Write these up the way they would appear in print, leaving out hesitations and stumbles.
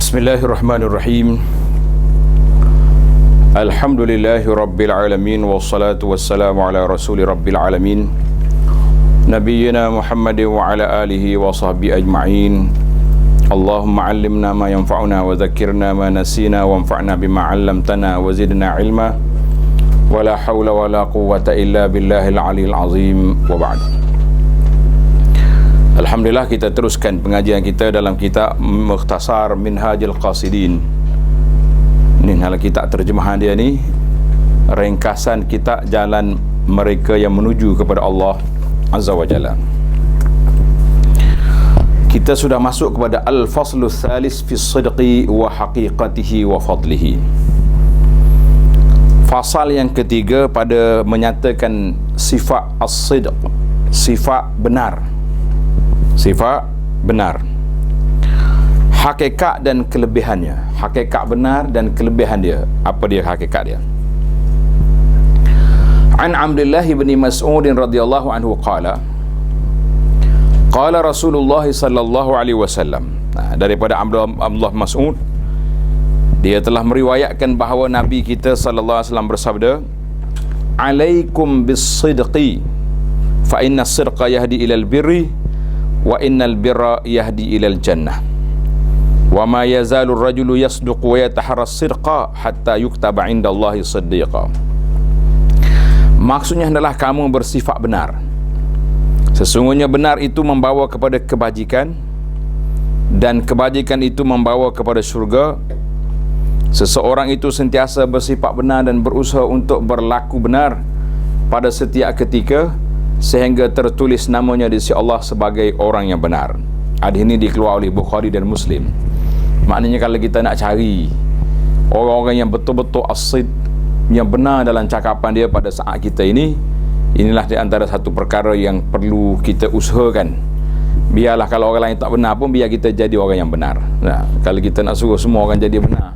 Bismillahirrahmanirrahim. Alhamdulillahi rabbil alamin, wassalatu wassalamu ala rasuli rabbil alamin, nabiyyina Muhammadin wa ala alihi wa sahbihi ajma'in. Allahumma allimna ma yanfa'una wa dhakkirna ma nasina wanfa'na bima 'allamtana wa zidna ilma wa la hawla wa la quwwata illa billahil aliyil azim, wa ba'd. Alhamdulillah, kita teruskan pengajian kita dalam kitab Mukhtasar Minhajul Qasidin. Ini dalam kitab terjemahan dia ni, ringkasan kitab jalan mereka yang menuju kepada Allah Azza wa Jalla. Kita sudah masuk kepada Al-Faslu Thalis fi Sidqi wa Haqiqatihi wa Fadlihi. Fasal yang ketiga pada menyatakan sifat as-sidq, sifat benar. Sifat benar, hakikat dan kelebihannya. Hakikat benar dan kelebihan dia. Apa dia hakikat dia? An Abdullah bin Mas'ud radhiyallahu anhu qala Rasulullah sallallahu alaihi wasallam. Daripada Abdullah Mas'ud, dia telah meriwayatkan bahawa Nabi kita sallallahu alaihi wasallam bersabda, "Alaikum bis-sidqi fa inna as-sidqa yahdi ilal birri wa innal birra yahdi ilal jannah wa ma yazalu ar-rajulu yasduqu wa yataharra as-sidqa hatta yuktaba 'inda Allahi siddiqa." Maksudnya adalah kamu bersifat benar. Sesungguhnya benar itu membawa kepada kebajikan, dan kebajikan itu membawa kepada syurga. Seseorang itu sentiasa bersifat benar dan berusaha untuk berlaku benar pada setiap ketika, sehingga tertulis namanya di sisi Allah sebagai orang yang benar. Hadis ini dikeluarkan oleh Bukhari dan Muslim. Maknanya kalau kita nak cari orang-orang yang betul-betul as-sidq, yang benar dalam cakapan dia pada saat kita ini, inilah di antara satu perkara yang perlu kita usahakan. Biarlah kalau orang lain tak benar pun, biar kita jadi orang yang benar. Nah, kalau kita nak suruh semua orang jadi benar,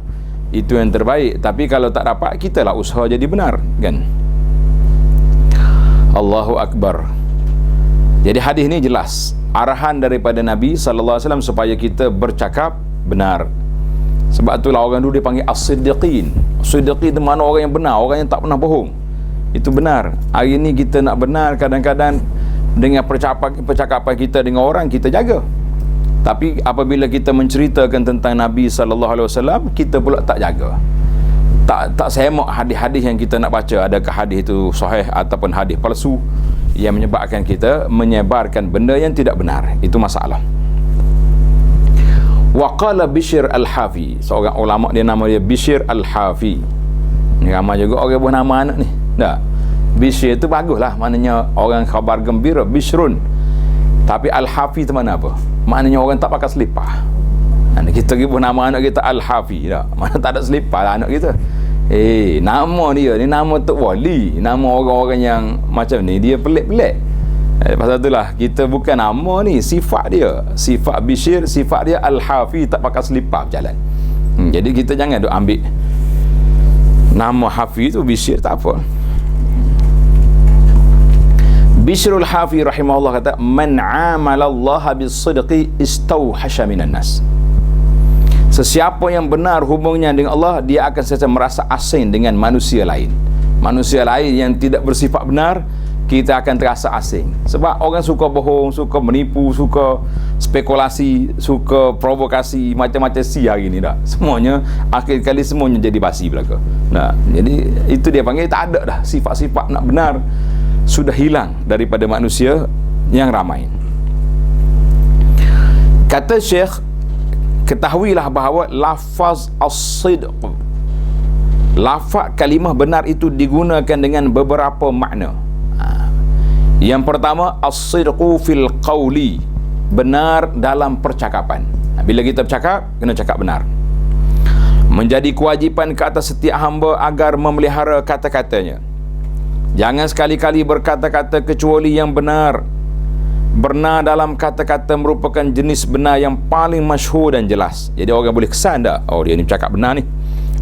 itu yang terbaik. Tapi kalau tak dapat, kita lah usaha jadi benar, kan? Allahu Akbar. Jadi hadis ni jelas arahan daripada Nabi sallallahu alaihi wasallam supaya kita bercakap benar. Sebab itulah orang dulu dia panggil as-siddiqin. As-siddiqin itu mana orang yang benar, orang yang tak pernah bohong. Itu benar. Hari ni kita nak benar, kadang-kadang dengan percakapan kita dengan orang, kita jaga. Tapi apabila kita menceritakan tentang Nabi sallallahu alaihi wasallam, kita pula tak jaga. Tak semak hadis-hadis yang kita nak baca, adakah hadis itu sahih ataupun hadis palsu, yang menyebabkan kita menyebarkan benda yang tidak benar. Itu masalah. Wa qala Bishr al-Hafi, seorang ulama, dia nama dia Bishr al-Hafi. Ni ramai juga orang buat nama anak ni. Tak. Bishr itu baguslah, maknanya orang khabar gembira, Bishrun. Tapi al-Hafi itu mana apa? Maknanya orang tak pakai selipar. Kita ribut nama anak kita Al-Hafi tak? Mana tak ada selipar lah anak kita. Nama dia ni nama Tok Wali. Nama orang-orang yang macam ni, dia pelik-pelik. Pasal itulah kita bukan nama ni, sifat dia. Sifat Bishr, sifat dia Al-Hafi, tak pakai selipar berjalan. Jadi kita jangan duk ambil nama Hafi tu, Bishr tak apa. Bishrul Hafi rahimahullah kata, "Man 'amala Allah bis-sidqi istawhasha minan nas." Sesiapa yang benar hubungnya dengan Allah, dia akan sentiasa merasa asing dengan manusia lain. Manusia lain yang tidak bersifat benar, kita akan terasa asing. Sebab orang suka bohong, suka menipu, suka spekulasi, suka provokasi, macam-macam si hari ni dah. Semuanya, akhir kali semuanya jadi basi belaka. Nah, jadi itu dia panggil tak ada dah. Sifat-sifat nak benar sudah hilang daripada manusia yang ramai. Kata Syekh, ketahuilah bahawa lafaz as-sidq, lafaz kalimah benar itu digunakan dengan beberapa makna. Yang pertama, as-sidqu fil qawli, benar dalam percakapan. Bila kita bercakap, kena cakap benar. Menjadi kewajipan ke atas setiap hamba agar memelihara kata-katanya. Jangan sekali-kali berkata-kata kecuali yang benar. Benar dalam kata-kata merupakan jenis benar yang paling masyhur dan jelas. Jadi orang boleh kesan tak? Oh, dia ni cakap benar ni,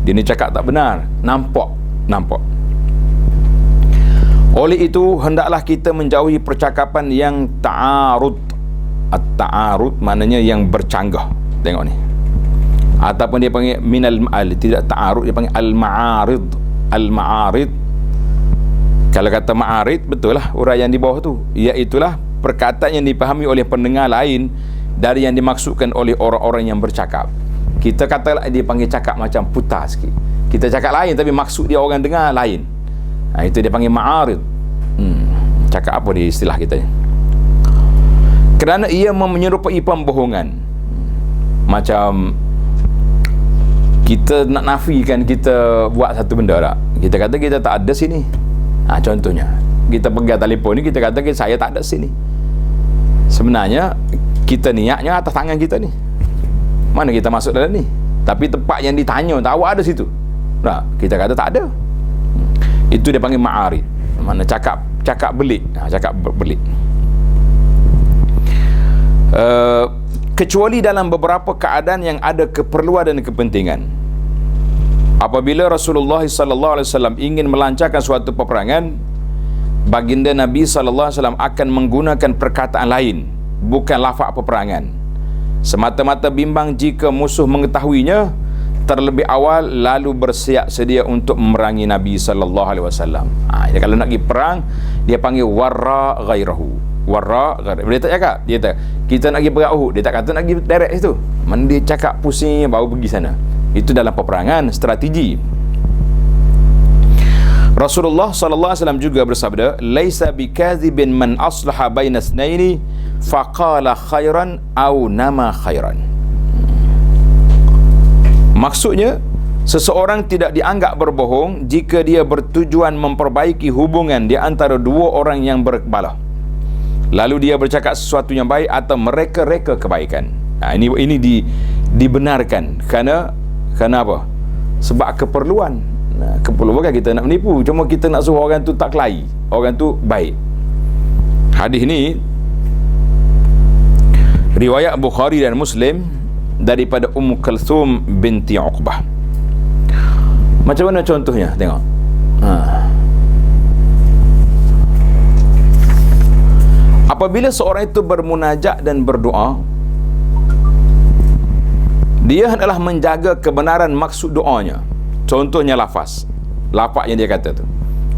dia ni cakap tak benar. Nampak. Oleh itu, hendaklah kita menjauhi percakapan yang ta'arud. At-ta'arud maknanya yang bercanggah. Tengok ni, Ataupun dia panggil tidak ta'arud, dia panggil al-ma'arid. Al-ma'arid, kalau kata ma'arid, betul lah uraian di bawah tu, iaitulah perkataan yang dipahami oleh pendengar lain dari yang dimaksudkan oleh orang-orang yang bercakap. Kita kata dia panggil cakap macam putar sikit, kita cakap lain tapi maksud dia orang dengar lain. Itu dia panggil ma'arid. Cakap apa dia istilah kita ni? Kerana ia menyerupai pembohongan. Macam kita nak nafikan kita buat satu benda tak? Kita kata kita tak ada sini. Contohnya, kita pegang telefon ni, kita kata saya tak ada sini. Sebenarnya kita niatnya atas tangan kita ni. Mana kita masuk dalam ni? Tapi tempat yang ditanya, tak awak ada situ. Nah, kita kata tak ada. Itu dia panggil ma'arid. Mana cakap belik. Cakap belik. Kecuali dalam beberapa keadaan yang ada keperluan dan kepentingan. Apabila Rasulullah SAW ingin melancarkan suatu peperangan, baginda Nabi SAW akan menggunakan perkataan lain, bukan lafaz peperangan, semata-mata bimbang jika musuh mengetahuinya terlebih awal, lalu bersiap sedia untuk memerangi Nabi SAW. Jadi kalau nak pergi perang, dia panggil warra ghairahu. Warra ghairahu. Dia tak cakap, dia tak, kita nak pergi perang Uhud, dia tak kata nak pergi direct situ. Mana dia cakap pusing baru pergi sana. Itu dalam peperangan, strategi. Rasulullah SAW juga bersabda, laisa bikazibin man aslaha baina itsnaini faqala khairan au nama khairan. Maksudnya, seseorang tidak dianggap berbohong jika dia bertujuan memperbaiki hubungan di antara dua orang yang berbalah, lalu dia bercakap sesuatu yang baik atau mereka-reka kebaikan. Ini dibenarkan kerana apa? Sebab keperluan. Keperluan kan kita nak menipu, cuma kita nak suruh orang tu tak kelahi, orang tu baik. Hadis ni riwayat Bukhari dan Muslim daripada Ummu Kalthum binti Uqbah. Macam mana contohnya? Tengok. Apabila seorang itu bermunajat dan berdoa, dia adalah menjaga kebenaran maksud doanya. Contohnya lafaz yang dia kata tu,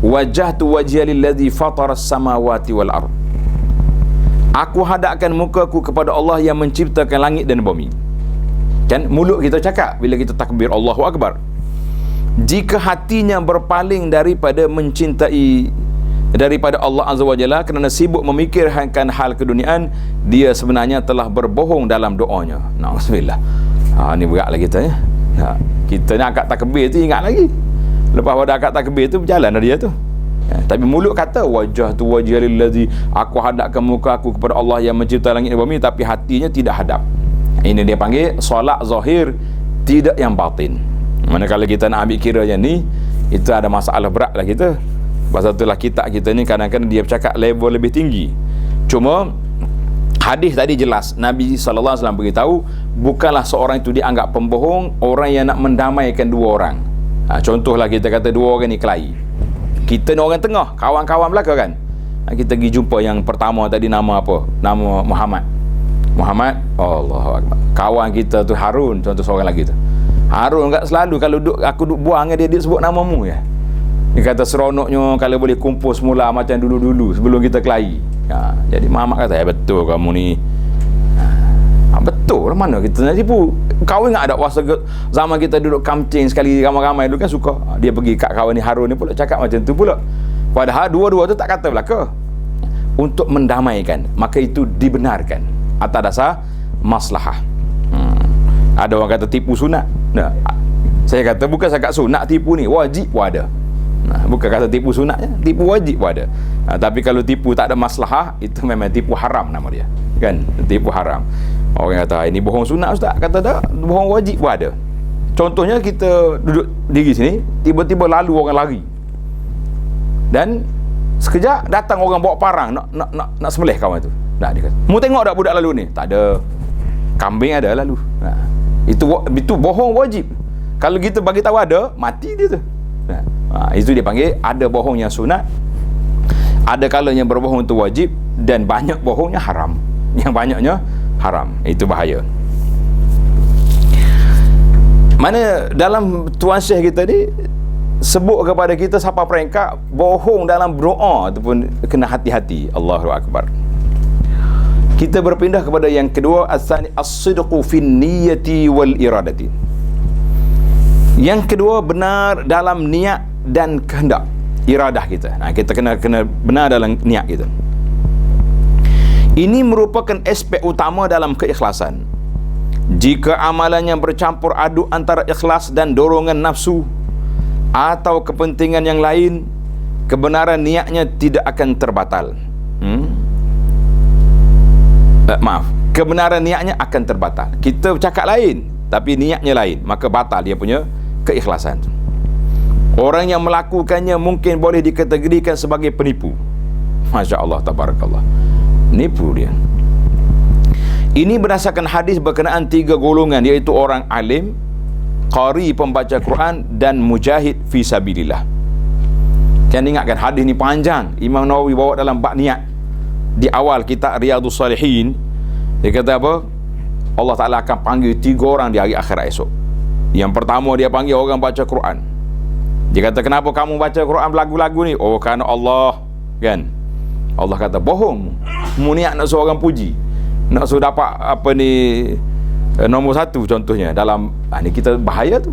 wajjahtu wajhiya lillazi fatara as-samawati wal ard. Aku hadapkan mukaku kepada Allah yang menciptakan langit dan bumi. Kan mulut kita cakap bila kita takbir Allahu Akbar. Jika hatinya berpaling daripada mencintai daripada Allah Azza wa Jalla kerana sibuk memikirkan hal keduniaan, dia sebenarnya telah berbohong dalam doanya. Na'udzubillah. Ni beratlah kita ya. Kita ni akad takbir tu ingat lagi. Lepas pada akad takbir tu berjalan dia tu. Tapi mulut kata wajah tu wajah lillazi, aku hadapkan muka aku kepada Allah yang mencipta langit dan bumi, tapi hatinya tidak hadap. Ini dia panggil solat zahir, tidak yang batin. Manakala kita nak ambil kira yang ni, itu ada masalah berat lah kita. Pasal itulah kitab kita ni kadang-kadang dia bercakap level lebih tinggi. Cuma hadis tadi jelas, Nabi SAW beritahu bukanlah seorang itu dianggap pembohong orang yang nak mendamaikan dua orang. Contohlah kita kata dua orang ni kelahi, kita ni orang tengah, kawan-kawan belaka kan. Kita pergi jumpa yang pertama tadi, nama apa? Nama Muhammad. Allahu Akbar. Kawan kita tu Harun, contoh seorang lagi tu Harun. Enggak selalu kalau aku duduk buang dengan dia sebut namamu ya. Dia kata seronoknya kalau boleh kumpul semula macam dulu-dulu sebelum kita kelahi. Jadi Muhammad kata, betul kamu ni. Betul lah, mana kita nak tipu. Kau ingat ada masa zaman kita duduk kamcing sekali ramai-ramai dulu kan suka. Dia pergi kat kawan ni Harun ni pula cakap macam tu pula. Padahal dua-dua tu tak kata belaka. Untuk mendamaikan, maka itu dibenarkan atas dasar maslahah. Ada orang kata tipu sunat. Saya kata bukan cakap sunat tipu ni, wajib pun ada. Bukan kata tipu sunatnya, tipu wajib pun ada. Tapi kalau tipu tak ada maslahah, itu memang tipu haram nama dia. Kan? Tipu haram. Orang kata ini bohong sunat ustaz, kata tak, bohong wajib pun ada. Contohnya kita duduk diri sini, tiba-tiba lalu orang lari. Dan sekejap datang orang bawa parang nak sembelih kawan tu. Dia kata, "Mu tengok tak budak lalu ni?" Tak ada. Kambing ada lalu. Itu bohong wajib. Kalau kita bagi tahu ada, mati dia tu. Itu dia panggil ada bohong yang sunat, ada kalanya berbohong itu wajib, dan banyak bohongnya haram. Yang banyaknya haram. Itu bahaya. Mana dalam Tuan Syekh kita ni sebut kepada kita siapa peringkat bohong dalam doa ataupun kena hati-hati. Allahu Akbar. Kita berpindah kepada yang kedua, as-sidqu fin niyyati wal iradati. Yang kedua, benar dalam niat dan kehendak, iradah kita. Kita kena benar dalam niat kita. Ini merupakan aspek utama dalam keikhlasan. Jika amalannya bercampur aduk antara ikhlas dan dorongan nafsu atau kepentingan yang lain, kebenaran niatnya tidak akan terbatal. Kebenaran niatnya akan terbatal. Kita cakap lain, tapi niatnya lain, maka batal dia punya keikhlasan. Orang yang melakukannya mungkin boleh dikategorikan sebagai penipu. Masya Allah, tabarakallah. Nipu dia. Ini berdasarkan hadis berkenaan 3 golongan, iaitu orang alim, qari pembaca Quran, dan mujahid fi sabilillah. Kan ingatkan hadis ni panjang. Imam Nawawi bawa dalam bab niat. Di awal kitab Riyadhus Salihin, dia kata apa? Allah Ta'ala akan panggil 3 orang di hari akhirat esok. Yang pertama dia panggil orang baca Quran. Dia kata, kenapa kamu baca Quran lagu-lagu ni? Oh, kerana Allah. Kan? Allah kata, bohong. Mu niat nak suruh orang puji, nak suruh dapat apa ni, nombor 1 contohnya dalam ni kita bahaya tu.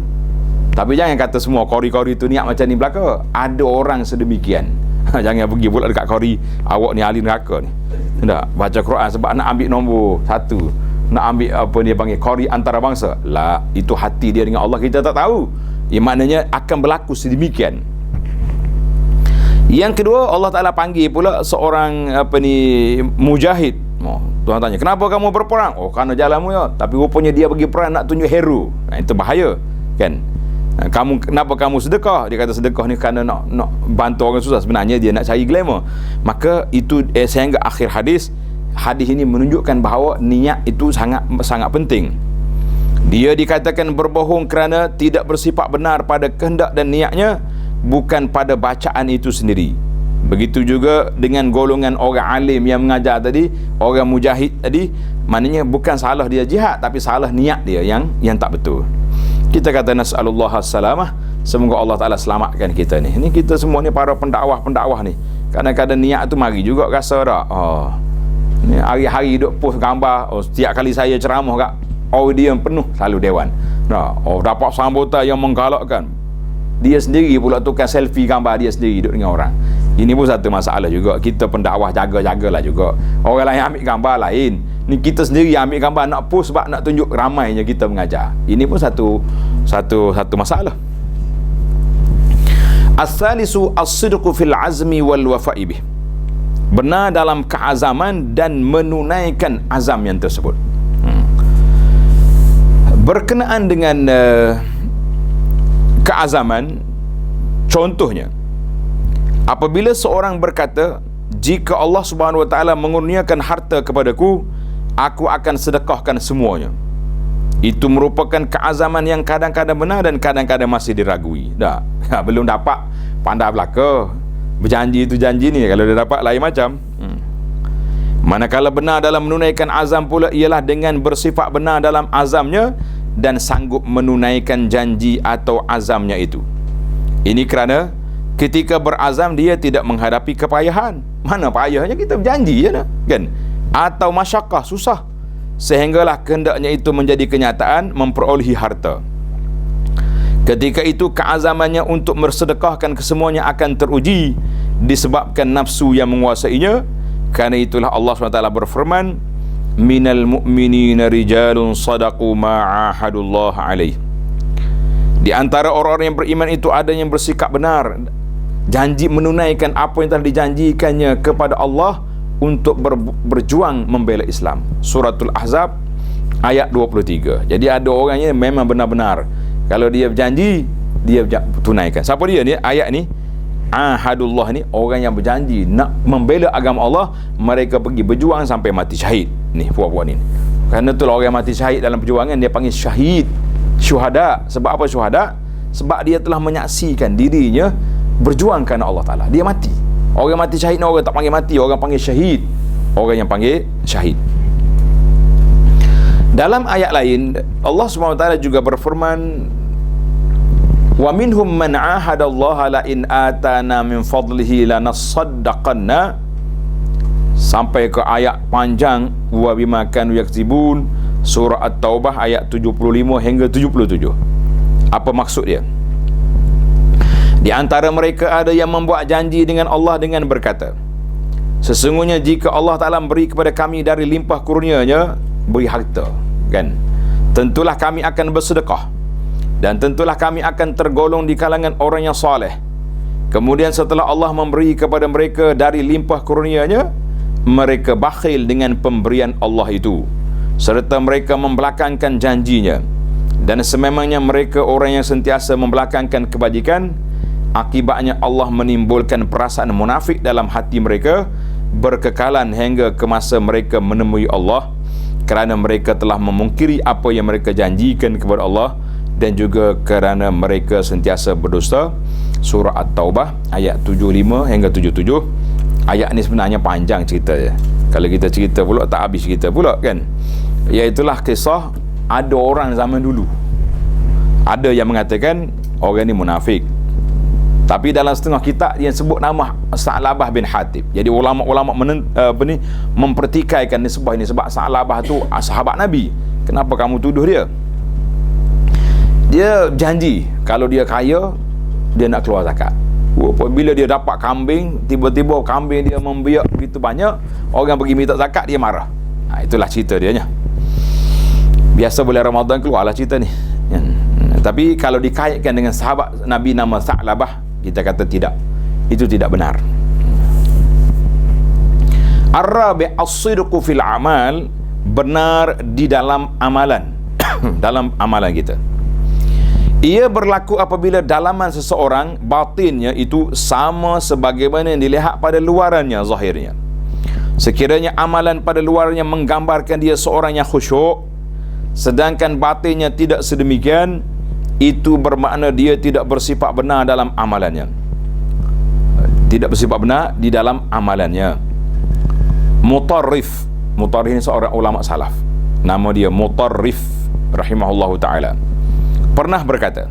Tapi jangan kata semua qari-qari tu niat macam ni belaka. Ada orang sedemikian. Jangan pergi pula dekat qari, awak ni ahli neraka ni. Tak, baca Quran sebab nak ambil nombor 1, nak ambil apa dia panggil qari antarabangsa. Lah, itu hati dia dengan Allah kita tak tahu. Maknanya akan berlaku sedemikian. Yang kedua, Allah Ta'ala panggil pula seorang mujahid. Tuhan tanya, kenapa kamu berperang? Oh, kerana jalanmu ya. Tapi rupanya dia pergi perang nak tunjuk hero. Itu bahaya, kan? Kenapa kamu sedekah? Dia kata sedekah ni kerana nak bantu orang susah. Sebenarnya dia nak cari glamour. Maka itu sehingga akhir hadis ini menunjukkan bahawa niat itu sangat penting. Dia dikatakan berbohong kerana tidak bersifat benar pada kehendak dan niatnya, bukan pada bacaan itu sendiri. Begitu juga dengan golongan orang alim yang mengajar tadi, orang mujahid tadi, maknanya bukan salah dia jihad, tapi salah niat dia yang tak betul. Kita kata nas'alullah as-salamah, semoga Allah Ta'ala selamatkan kita ni. Ini kita semua ni para pendakwah ni, kadang-kadang niat tu mari juga rasa tak, ni hari-hari duk post gambar, setiap kali saya ceramah kat audience penuh selalu dewan. Dapat sambutan yang menggalakkan. Dia sendiri pula tukar selfie gambar dia sendiri duduk dengan orang. Ini pun satu masalah juga. Kita pendakwah jaga-jagalah juga. Orang lain ambil gambar lain, ni kita sendiri ambil gambar nak post sebab nak tunjuk ramainya kita mengajar. Ini pun satu masalah. As-salisu as-sidqu fil azmi wal wafa'i bih. Benar dalam keazaman dan menunaikan azam yang tersebut. Berkenaan dengan keazaman, contohnya apabila seorang berkata, jika Allah Subhanahu Wa Taala mengurniakan harta kepadaku, aku akan sedekahkan semuanya. Itu merupakan keazaman yang kadang-kadang benar dan kadang-kadang masih diragui. Belum dapat pandai belaka, berjanji itu janji ni, kalau dia dapat lain macam. Manakala benar dalam menunaikan azam pula ialah dengan bersifat benar dalam azamnya dan sanggup menunaikan janji atau azamnya itu. Ini kerana ketika berazam dia tidak menghadapi kepayahan. Mana payahnya, kita berjanji je kan? Atau masyakkah, susah, sehinggalah kehendaknya itu menjadi kenyataan, memperolehi harta. Ketika itu keazamannya untuk bersedekahkan kesemuanya akan teruji disebabkan nafsu yang menguasainya. Karena itulah Allah SWT berfirman, minal mu'minina rijalun sadaqu ma'ahadullah alaih. Di antara orang-orang yang beriman itu ada yang bersikap benar, janji menunaikan apa yang telah dijanjikannya kepada Allah untuk berjuang membela Islam. Suratul Ahzab ayat 23. Jadi ada orangnya memang benar-benar, kalau dia berjanji, dia tunaikan. Siapa dia ni? Ayat ni, ahadullah ni, orang yang berjanji nak membela agama Allah, mereka pergi berjuang sampai mati syahid. Ni puak-puak ni. Kerana itulah orang yang mati syahid dalam perjuangan dia panggil syahid, syuhada. Sebab apa syuhada? Sebab dia telah menyaksikan dirinya berjuang kerana Allah Ta'ala, dia mati. Orang mati syahid ni orang tak panggil mati, orang panggil syahid. Orang yang panggil syahid. Dalam ayat lain Allah SWT juga berfirman Wa minhum man 'ahadallaha la in atana min fadlihi lanasaddaqanna, sampai ke ayat panjang wa bima kanu yakzibun, surah At-Taubah ayat 75 hingga 77. Apa maksud dia? Di antara mereka ada yang membuat janji dengan Allah dengan berkata, sesungguhnya jika Allah Ta'ala beri kepada kami dari limpah kurnia-Nya, beri harta, kan, tentulah kami akan bersedekah, dan tentulah kami akan tergolong di kalangan orang yang soleh. Kemudian setelah Allah memberi kepada mereka dari limpah kurnia-Nya, mereka bakhil dengan pemberian Allah itu, serta mereka membelakangkan janjinya. Dan sememangnya mereka orang yang sentiasa membelakangkan kebajikan, akibatnya Allah menimbulkan perasaan munafik dalam hati mereka, berkekalan hingga ke masa mereka menemui Allah, kerana mereka telah memungkiri apa yang mereka janjikan kepada Allah, dan juga kerana mereka sentiasa berdusta. Surah At-Taubah ayat 75 hingga 77. Ayat ni sebenarnya panjang cerita je. Kalau kita cerita pula tak habis cerita pula, kan. Iaitulah kisah ada orang zaman dulu, ada yang mengatakan orang ni munafik, tapi dalam setengah kitab dia sebut nama Sa'labah bin Hatib. Jadi ulama-ulama mempertikaikan nisbah ini, sebab Sa'labah tu sahabat Nabi. Kenapa kamu tuduh dia? Dia janji kalau dia kaya, dia nak keluar zakat. Bila dia dapat kambing, tiba-tiba kambing dia membiak begitu banyak, orang pergi minta zakat, dia marah. Itulah cerita dia nya. Biasa bulan Ramadan keluarlah cerita ni. Tapi kalau dikaitkan dengan sahabat Nabi nama Sa'labah, kita kata tidak, itu tidak benar. Ar-rabi' as-sidqu fil amal, benar di dalam amalan dalam amalan kita. Ia berlaku apabila dalaman seseorang, batinnya itu sama sebagaimana yang dilihat pada luarannya, zahirnya. Sekiranya amalan pada luarnya menggambarkan dia seorang yang khusyuk, sedangkan batinnya tidak sedemikian, itu bermakna dia tidak bersifat benar dalam amalannya, tidak bersifat benar di dalam amalannya. Mutarrif ini seorang ulama salaf, nama dia Mutarrif rahimahullahu ta'ala, pernah berkata,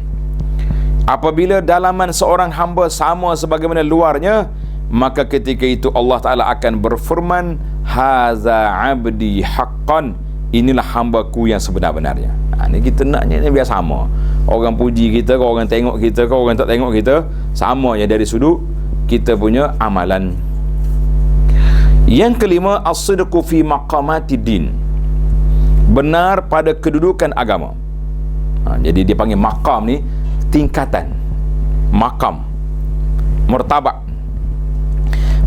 apabila dalaman seorang hamba sama sebagaimana luarnya, maka ketika itu Allah Ta'ala akan berfirman, haza abdi haqqan, inilah hambaku yang sebenar-benarnya. Ni kita naknya ni biar sama. Orang puji kita ke, orang tengok kita ke, orang tak tengok kita, sama je dari sudut kita punya amalan. Yang kelima, as-sidqu fi maqamatid-din, benar pada kedudukan agama. Jadi dia panggil maqam ni tingkatan, maqam, martabat.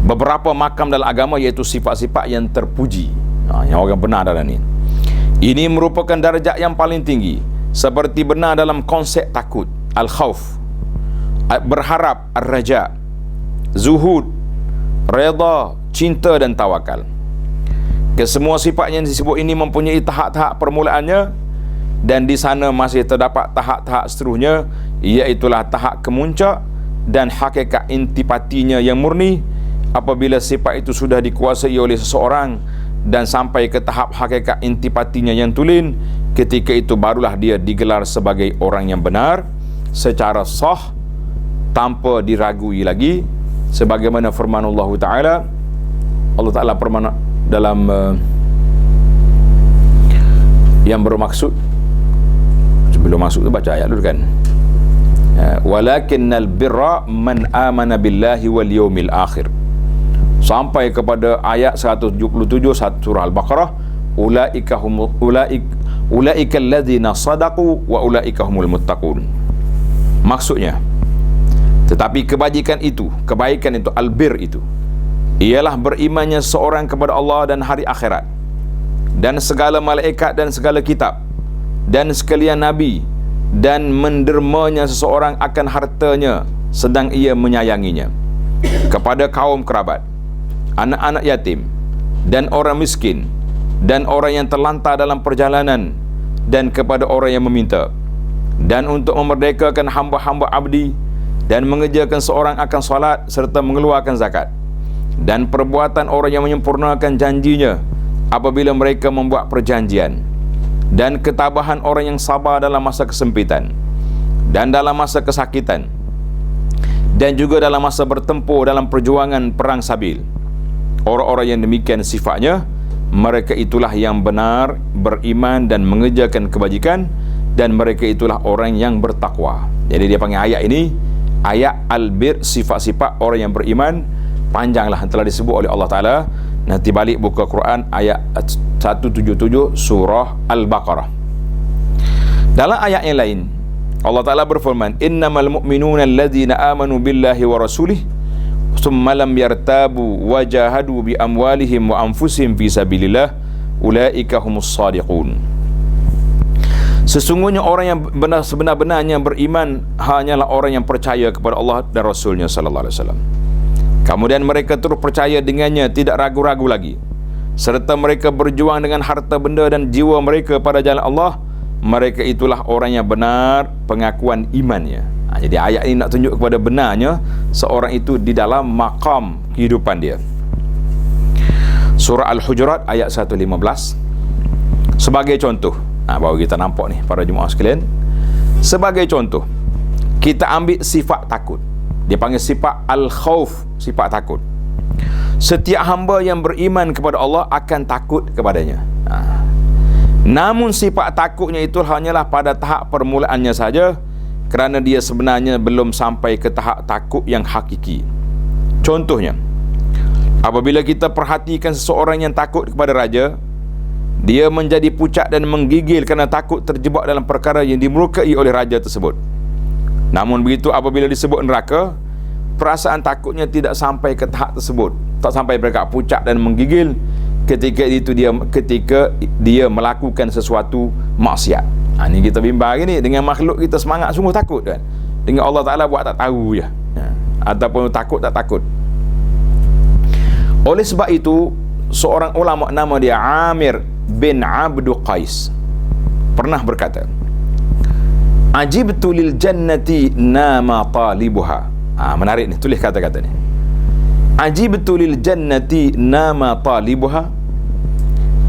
Beberapa makam dalam agama iaitu sifat-sifat yang terpuji, yang orang benar dalam ni. Ini merupakan darjat yang paling tinggi, seperti benar dalam konsep takut, al-khauf, berharap, ar-raja, zuhud, redha, cinta dan tawakal. Kesemua sifat yang disebut ini mempunyai tahap-tahap permulaannya, dan di sana masih terdapat tahap-tahap seterusnya, iaitulah tahap kemuncak dan hakikat intipatinya yang murni. Apabila sifat itu sudah dikuasai oleh seseorang dan sampai ke tahap hakikat intipatinya yang tulen, ketika itu barulah dia digelar sebagai orang yang benar secara sah, tanpa diragui lagi, sebagaimana firman Allah Ta'ala. Allah Ta'ala firman dalam yang bermaksud, sebelum masuk tu baca ayat dulu kan, walakinnal birra man amana billahi wal yawmil akhir, sampai kepada ayat 177 surah Al-Baqarah, ulaika alladzina sadaqu wa ulaika humul muttaqun. Maksudnya, tetapi kebajikan itu, kebaikan itu, albir itu, ialah berimannya seorang kepada Allah dan hari akhirat, dan segala malaikat dan segala kitab, dan sekalian nabi, dan mendermanya seseorang akan hartanya sedang ia menyayanginya, kepada kaum kerabat, anak-anak yatim, dan orang miskin, dan orang yang terlantar dalam perjalanan, dan kepada orang yang meminta, dan untuk memerdekakan hamba-hamba abdi, dan mengerjakan seorang akan salat serta mengeluarkan zakat, dan perbuatan orang yang menyempurnakan janjinya apabila mereka membuat perjanjian, dan ketabahan orang yang sabar dalam masa kesempitan, dan dalam masa kesakitan, dan juga dalam masa bertempur dalam perjuangan perang sabil. Orang-orang yang demikian sifatnya, mereka itulah yang benar beriman dan mengerjakan kebajikan, dan mereka itulah orang yang bertakwa. Jadi dia panggil ayat ini ayat Al-Bir, sifat-sifat orang yang beriman. Panjanglah, telah disebut oleh Allah Ta'ala. Nanti balik buka Quran ayat 177 surah Al-Baqarah. Dalam ayat yang lain Allah Ta'ala berfirman, innamal mu'minuna alladzina amanu billahi wa rasulih thumma lam yartabu wa jahadu bi amwalihim wa anfusihim fi sabilillah ulaika humus shadiqun. Sesungguhnya orang yang sebenar-benarnya beriman hanyalah orang yang percaya kepada Allah dan Rasulnya sallallahu alaihi wasallam. Kemudian mereka terus percaya dengannya, tidak ragu-ragu lagi, serta mereka berjuang dengan harta benda dan jiwa mereka pada jalan Allah. Mereka itulah orang yang benar pengakuan imannya. Jadi ayat ini nak tunjuk kepada benarnya seorang itu di dalam maqam kehidupan dia. Surah Al-Hujurat ayat 115. Sebagai contoh, baru kita nampak ni para jemaah sekalian. Sebagai contoh, kita ambil sifat takut. Dia panggil sifat al-khauf, sifat takut. Setiap hamba yang beriman kepada Allah akan takut kepadanya. Namun sifat takutnya itu hanyalah pada tahap permulaannya saja, kerana dia sebenarnya belum sampai ke tahap takut yang hakiki. Contohnya, apabila kita perhatikan seseorang yang takut kepada raja, dia menjadi pucat dan menggigil kerana takut terjebak dalam perkara yang dimurkai oleh raja tersebut. Namun begitu apabila disebut neraka, perasaan takutnya tidak sampai ke tahap tersebut, tak sampai berkat pucat dan menggigil ketika dia melakukan sesuatu maksiat. Ini kita bimbang hari ni dengan makhluk kita semangat sungguh takut kan. Dengan Allah Ta'ala buat tak tahu je. Ataupun takut tak takut. Oleh sebab itu, seorang ulama nama dia Amir bin Abdu Qais pernah berkata, ajibtu lil jannati nama talibuha. Menarik ni, tulis kata-kata ni. Ajibtu lil jannati nama talibuha.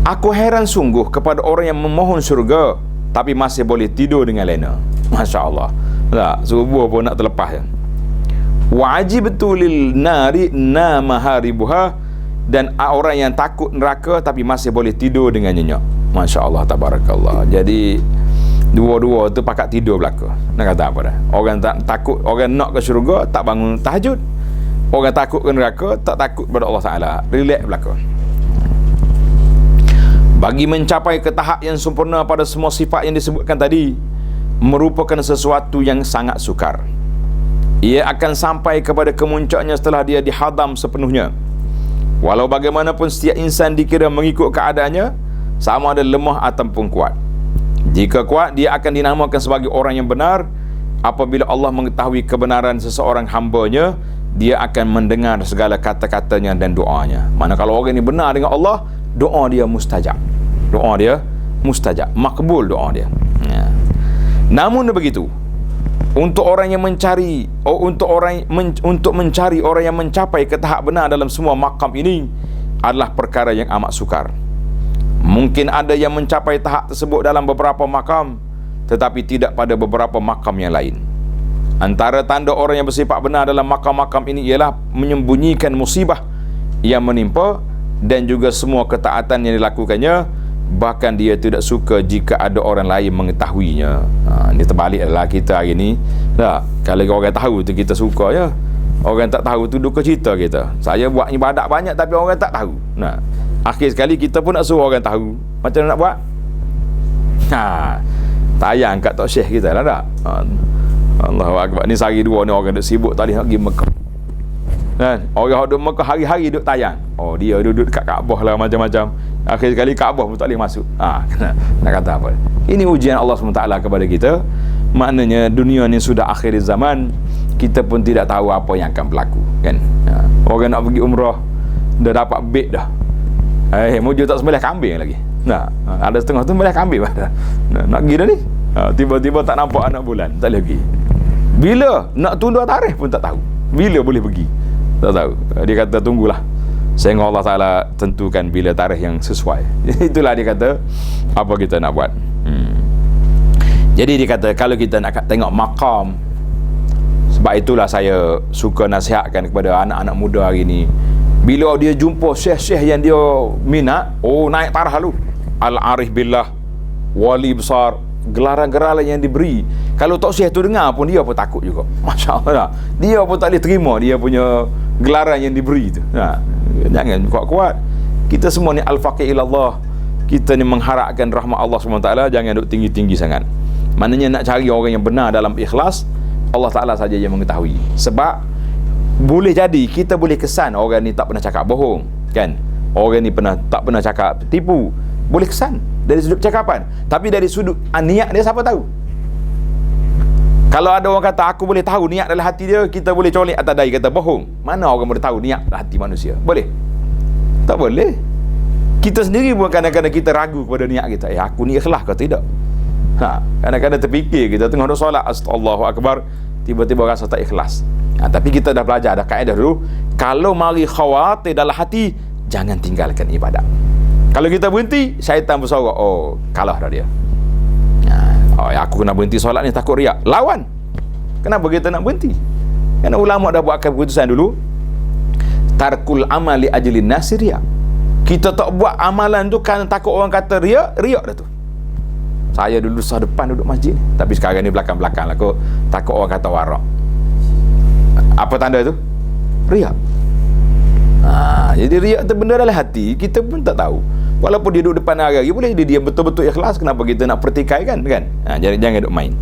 Aku heran sungguh kepada orang yang memohon syurga tapi masih boleh tidur dengan lena. Masya Allah. Tak, subuh pun nak terlepas ya. Wa ajibtu lil nari nama haribuha. Dan orang yang takut neraka tapi masih boleh tidur dengan nyenyak. Masya Allah, tabarakallah. Jadi dua-dua tu pakat tidur belaka. Nak kata apa dah? Orang tak takut, orang nak ke syurga tak bangun tahajud. Orang takut ke neraka tak takut kepada Allah Ta'ala. Relax belaka. Bagi mencapai ke tahap yang sempurna pada semua sifat yang disebutkan tadi, merupakan sesuatu yang sangat sukar. Ia akan sampai kepada kemuncaknya setelah dia dihadam sepenuhnya. Walau bagaimanapun setiap insan dikira mengikut keadaannya, sama ada lemah ataupun kuat. Jika kuat, dia akan dinamakan sebagai orang yang benar. Apabila Allah mengetahui kebenaran seseorang hambanya, dia akan mendengar segala kata-katanya dan doanya. Mana kalau orang ini benar dengan Allah, doa dia mustajab. Doa dia mustajab, makbul doa dia. Namun begitu, untuk orang yang mencari orang yang mencapai ke tahap benar dalam semua makam ini adalah perkara yang amat sukar. Mungkin ada yang mencapai tahap tersebut dalam beberapa makam, tetapi tidak pada beberapa makam yang lain. Antara tanda orang yang bersifat benar dalam makam-makam ini ialah menyembunyikan musibah yang menimpa dan juga semua ketaatan yang dilakukannya, bahkan dia tidak suka jika ada orang lain mengetahuinya. Ini terbalik adalah kita hari ni. Kalau orang tahu tu kita suka je. Orang tak tahu tu duka cita kita. Saya buat ibadat banyak tapi orang tak tahu. Akhir sekali kita pun nak suruh orang tahu. Macam mana nak buat? Tayang kat Tok Syekh kita lah tak? Allahu Akbar. Ni sehari dua ni orang duk sibuk tadi nak pergi Mekah. Orang duduk Mekah hari-hari duduk tayang. Dia duduk kat Kaabah lah macam-macam. Akhir sekali Kaabah pun tak boleh masuk. Nak kata apa? Ini ujian Allah SWT kepada kita. Maknanya dunia ni sudah akhir zaman, kita pun tidak tahu apa yang akan berlaku kan. Orang nak pergi umrah dah dapat beg dah. Mujur tak sembelih kambing lagi. Ada setengah tu sembelih kambing dah. Nak pergi dah ni. Tiba-tiba tak nampak anak bulan, tak boleh pergi. Bila nak tunda tarikh pun tak tahu. Bila boleh pergi? Tak tahu. Dia kata tunggulah sehingga Allah Ta'ala tentukan bila tarikh yang sesuai. Itulah dia kata apa kita nak buat. Jadi dia kata, kalau kita nak tengok maqam, sebab itulah saya suka nasihatkan kepada anak-anak muda hari ni, bila dia jumpa syekh-syekh yang dia minat, naik tarah lu, al-arif billah, wali besar, gelaran-gelaran yang diberi. Kalau Tok Syekh tu dengar pun, dia pun takut juga. Masya Allah, dia pun tak boleh terima dia punya gelaran yang diberi tu. Jangan kuat-kuat. Kita semua ni al-faqih ilallah, kita ni mengharapkan rahmat Allah SWT. Jangan duk tinggi-tinggi sangat. Maknanya nak cari orang yang benar dalam ikhlas, Allah Ta'ala saja yang mengetahui. Sebab boleh jadi kita boleh kesan orang ni tak pernah cakap bohong, kan? Orang ni tak pernah cakap tipu, boleh kesan dari sudut cakapan. Tapi dari sudut niat dia, siapa tahu? Kalau ada orang kata aku boleh tahu niat dalam hati dia, kita boleh colek atas dahi kata bohong. Mana orang boleh tahu niat dalam hati manusia? Boleh? Tak boleh. Kita sendiri pun kadang-kadang kita ragu kepada niat kita. Aku ni ikhlas ke tidak? Kadang-kadang terfikir kita tengah duk solat, Allahu Akbar, tiba-tiba rasa tak ikhlas. Tapi kita dah belajar, dah kaedah dulu, kalau mari khawatir dalam hati, jangan tinggalkan ibadat. Kalau kita berhenti, syaitan bersorak, kalah dah dia. Aku kena berhenti solat ni takut riak. Lawan. Kenapa kita nak berhenti? Kerana ulama dah buatkan keputusan dulu, tarkul amali ajlin nasi riak. Kita tak buat amalan tu kerana takut orang kata riak dah tu. Saya dulu sah depan duduk masjid ni, tapi sekarang ni belakang-belakang lah, aku takut orang kata warak. Apa tanda tu? Riak. Jadi riak tu benda dalam hati, kita pun tak tahu. Walaupun dia duduk depan hari-hari, boleh dia betul-betul ikhlas. Kenapa kita nak pertikaikan, kan? Jangan duduk main.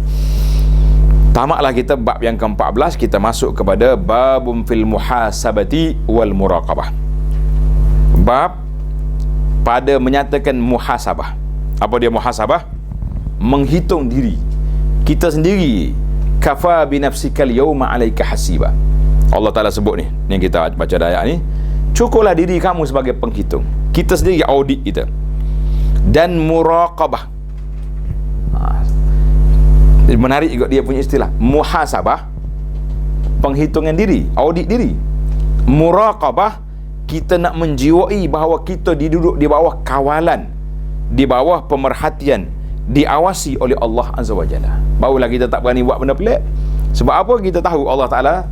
Tamaklah kita bab yang ke-14. Kita masuk kepada babum fil muhasabati wal muraqabah. Bab pada menyatakan muhasabah. Apa dia muhasabah? Menghitung diri kita sendiri. Kafa binafsikal yawma alaika hasiba. Allah Ta'ala sebut ni yang kita baca ayat ni, cukuplah diri kamu sebagai penghitung. Kita sendiri audit kita. Dan muraqabah, menarik juga dia punya istilah. Muhasabah, penghitungan diri, audit diri. Muraqabah, kita nak menjiwai bahawa kita duduk di bawah kawalan, di bawah pemerhatian, diawasi oleh Allah Azza wa Jalla. Barulah kita tak berani buat benda pelik. Sebab apa? Kita tahu Allah Ta'ala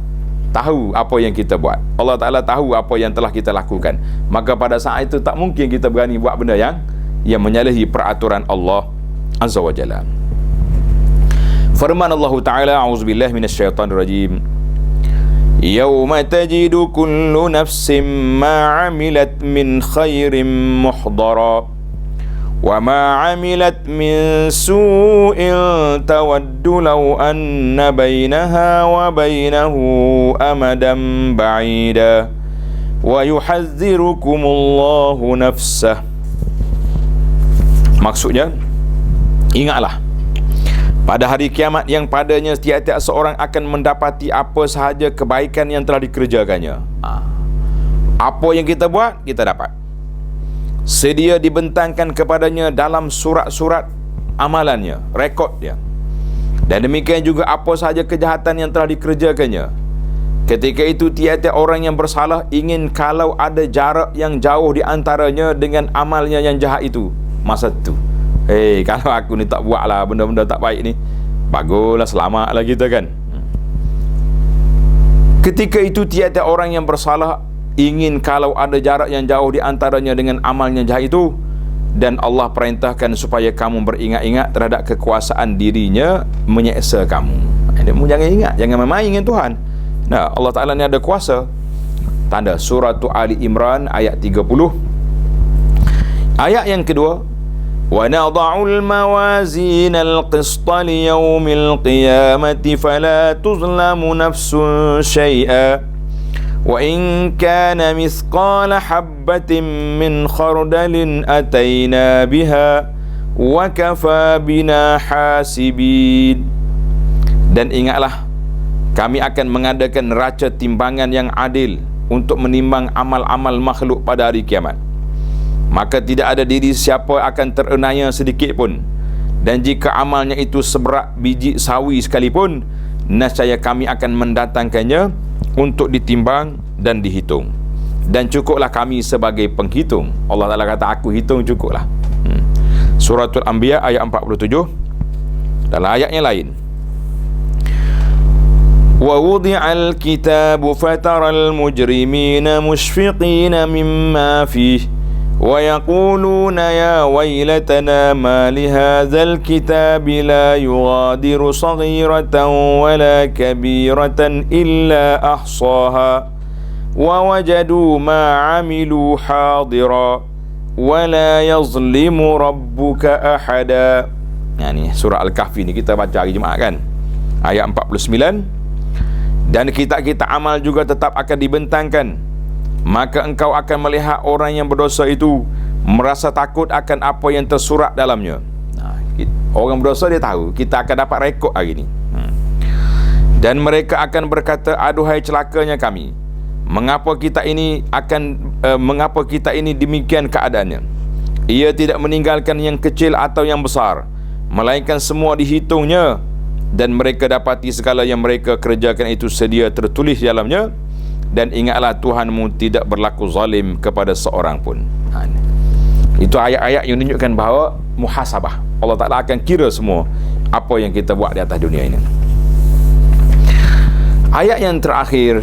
tahu apa yang kita buat. Allah Ta'ala tahu apa yang telah kita lakukan. Maka pada saat itu tak mungkin kita berani buat benda yang menyalahi peraturan Allah Azza wa Jalla. Firman Allah Ta'ala, a'udzubillahi minasyaitanirrajim, yauma tajidu kullu nafsin ma 'amilat min khairin muhdara wa ma 'amilat min su'in tawaddu law anna bainaha wa bainahu amadan ba'ida wa yuhadhdhirukumullahu nafsah. Maksudnya, ingatlah pada hari kiamat yang padanya setiap-tiap seorang akan mendapati apa sahaja kebaikan yang telah dikerjakannya. Apa yang kita buat, kita dapat. Sedia dibentangkan kepadanya dalam surat-surat amalannya, rekod dia. Dan demikian juga apa sahaja kejahatan yang telah dikerjakannya. Ketika itu tiap-tiap orang yang bersalah ingin kalau ada jarak yang jauh di antaranya dengan amalnya yang jahat itu. Masa tu, kalau aku ni tak buat lah benda-benda tak baik ni, baguslah, selamatlah kita, kan. Ketika itu tiap-tiap orang yang bersalah ingin kalau ada jarak yang jauh di antaranya dengan amalnya jahat itu, dan Allah perintahkan supaya kamu beringat-ingat terhadap kekuasaan dirinya menyeksa kamu. Kamu jangan ingat, jangan main-main dengan Tuhan. Allah Ta'ala ni ada kuasa. Tanda surah Ali Imran ayat 30. Ayat yang kedua, wa nadha'ul mawazinal qista liyaumil qiyamati fala tuzlamu nafsun syai'a wa in kana mithqala habbatin min khardalin ataina biha wa kafa bina hasibin. Dan ingatlah, kami akan mengadakan neraca timbangan yang adil untuk menimbang amal-amal makhluk pada hari kiamat. Maka tidak ada diri siapa akan terenaya sedikit pun. Dan jika amalnya itu seberat biji sawi sekalipun, nescaya kami akan mendatangkannya untuk ditimbang dan dihitung. Dan cukuplah kami sebagai penghitung. Allah Ta'ala kata, aku hitung cukuplah. Suratul Anbiya ayat 47. Dalam ayat yang lain, وَوُضِعَ الْكِتَابُ فَتَرَى الْمُجْرِمِينَ مُشْفِقِينَ مِمَّا فِيهِ وَيَقُولُونَ يَا وَيْلَتَنَا مَا لِهَذَا الْكِتَابِ لَا يُغَادِرُ صَغِيرَةً وَلَا كَبِيرَةً إِلَّا أَحْصَاهَا وَوَجَدُوا مَا عَمِلُوا حَاضِرًا وَلَا يَظْلِمُ رَبُّكَ أَحَدًا. Ini surah Al-Kahfi ni kita baca hari Jumaat kan, ayat 49. Dan kitab-kitab amal juga tetap akan dibentangkan, maka engkau akan melihat orang yang berdosa itu merasa takut akan apa yang tersurat dalamnya. Orang berdosa dia tahu kita akan dapat rekod hari ni. Dan mereka akan berkata, aduhai celakanya kami, mengapa kita ini demikian keadaannya? Ia tidak meninggalkan yang kecil atau yang besar, melainkan semua dihitungnya, dan mereka dapati segala yang mereka kerjakan itu sedia tertulis dalamnya. Dan ingatlah Tuhanmu tidak berlaku zalim kepada seorang pun. Itu ayat-ayat yang menunjukkan bahawa muhasabah, Allah Ta'ala akan kira semua apa yang kita buat di atas dunia ini. Ayat yang terakhir,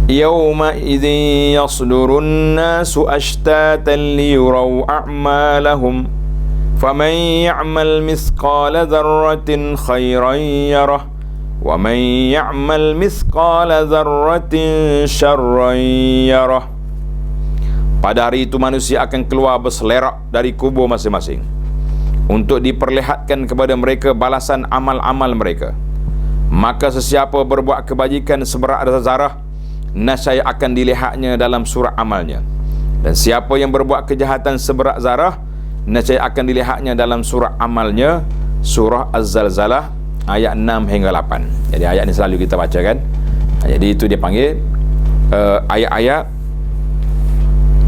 Yawma idzin yasdurun nasu ashtatan liyuraw a'malahum faman ya'mal mithqala dzarratin khairan yarah wa man ya'mal mithqala dzarratin syarran yarah. Pada hari itu manusia akan keluar berselerak dari kubur masing-masing untuk diperlihatkan kepada mereka balasan amal-amal mereka. Maka sesiapa berbuat kebajikan seberat zarah, nescaya akan dilihatnya dalam surah amalnya. Dan siapa yang berbuat kejahatan seberat zarah, nescaya akan dilihatnya dalam surah amalnya. Surah Az-Zalzalah ayat 6 hingga 8. Jadi ayat ni selalu kita baca kan. Jadi itu dia panggil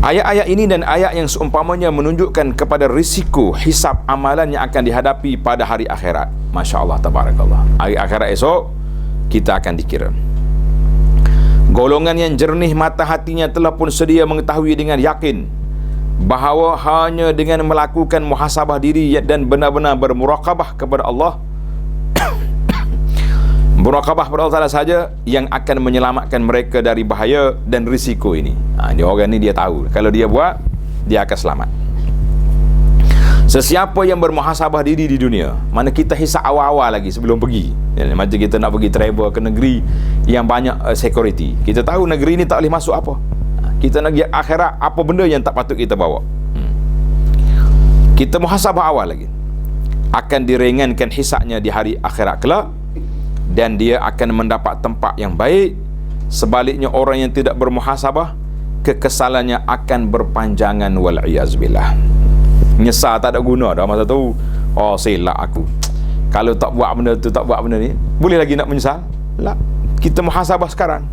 ayat-ayat ini dan ayat yang seumpamanya menunjukkan kepada risiko hisab amalan yang akan dihadapi pada hari akhirat. Masya Allah, tabarakallah. Hari akhirat esok kita akan dikira. Golongan yang jernih mata hatinya telah pun sedia mengetahui dengan yakin bahawa hanya dengan melakukan muhasabah diri dan benar-benar bermuraqabah kepada Allah, muraqabah kepada Allah Ta'ala saja yang akan menyelamatkan mereka dari bahaya dan risiko ini. Dia orang ni dia tahu kalau dia buat, dia akan selamat. Sesiapa yang bermuhasabah diri di dunia, mana kita hisap awal-awal lagi sebelum pergi. Macam kita nak pergi travel ke negeri yang banyak security, kita tahu negeri ni tak boleh masuk apa. Kita nak pergi akhirat, apa benda yang tak patut kita bawa. Kita muhasabah awal lagi, akan diringankan hisapnya di hari akhirat kelak, dan dia akan mendapat tempat yang baik. Sebaliknya orang yang tidak bermuhasabah, kekesalannya akan berpanjangan, wal'iyazbillah. Nyesal tak ada guna dah masa tu. Oh, silap aku, kalau tak buat benda tu, tak buat benda ni, boleh lagi nak menyesal? Tak. Kita muhasabah sekarang.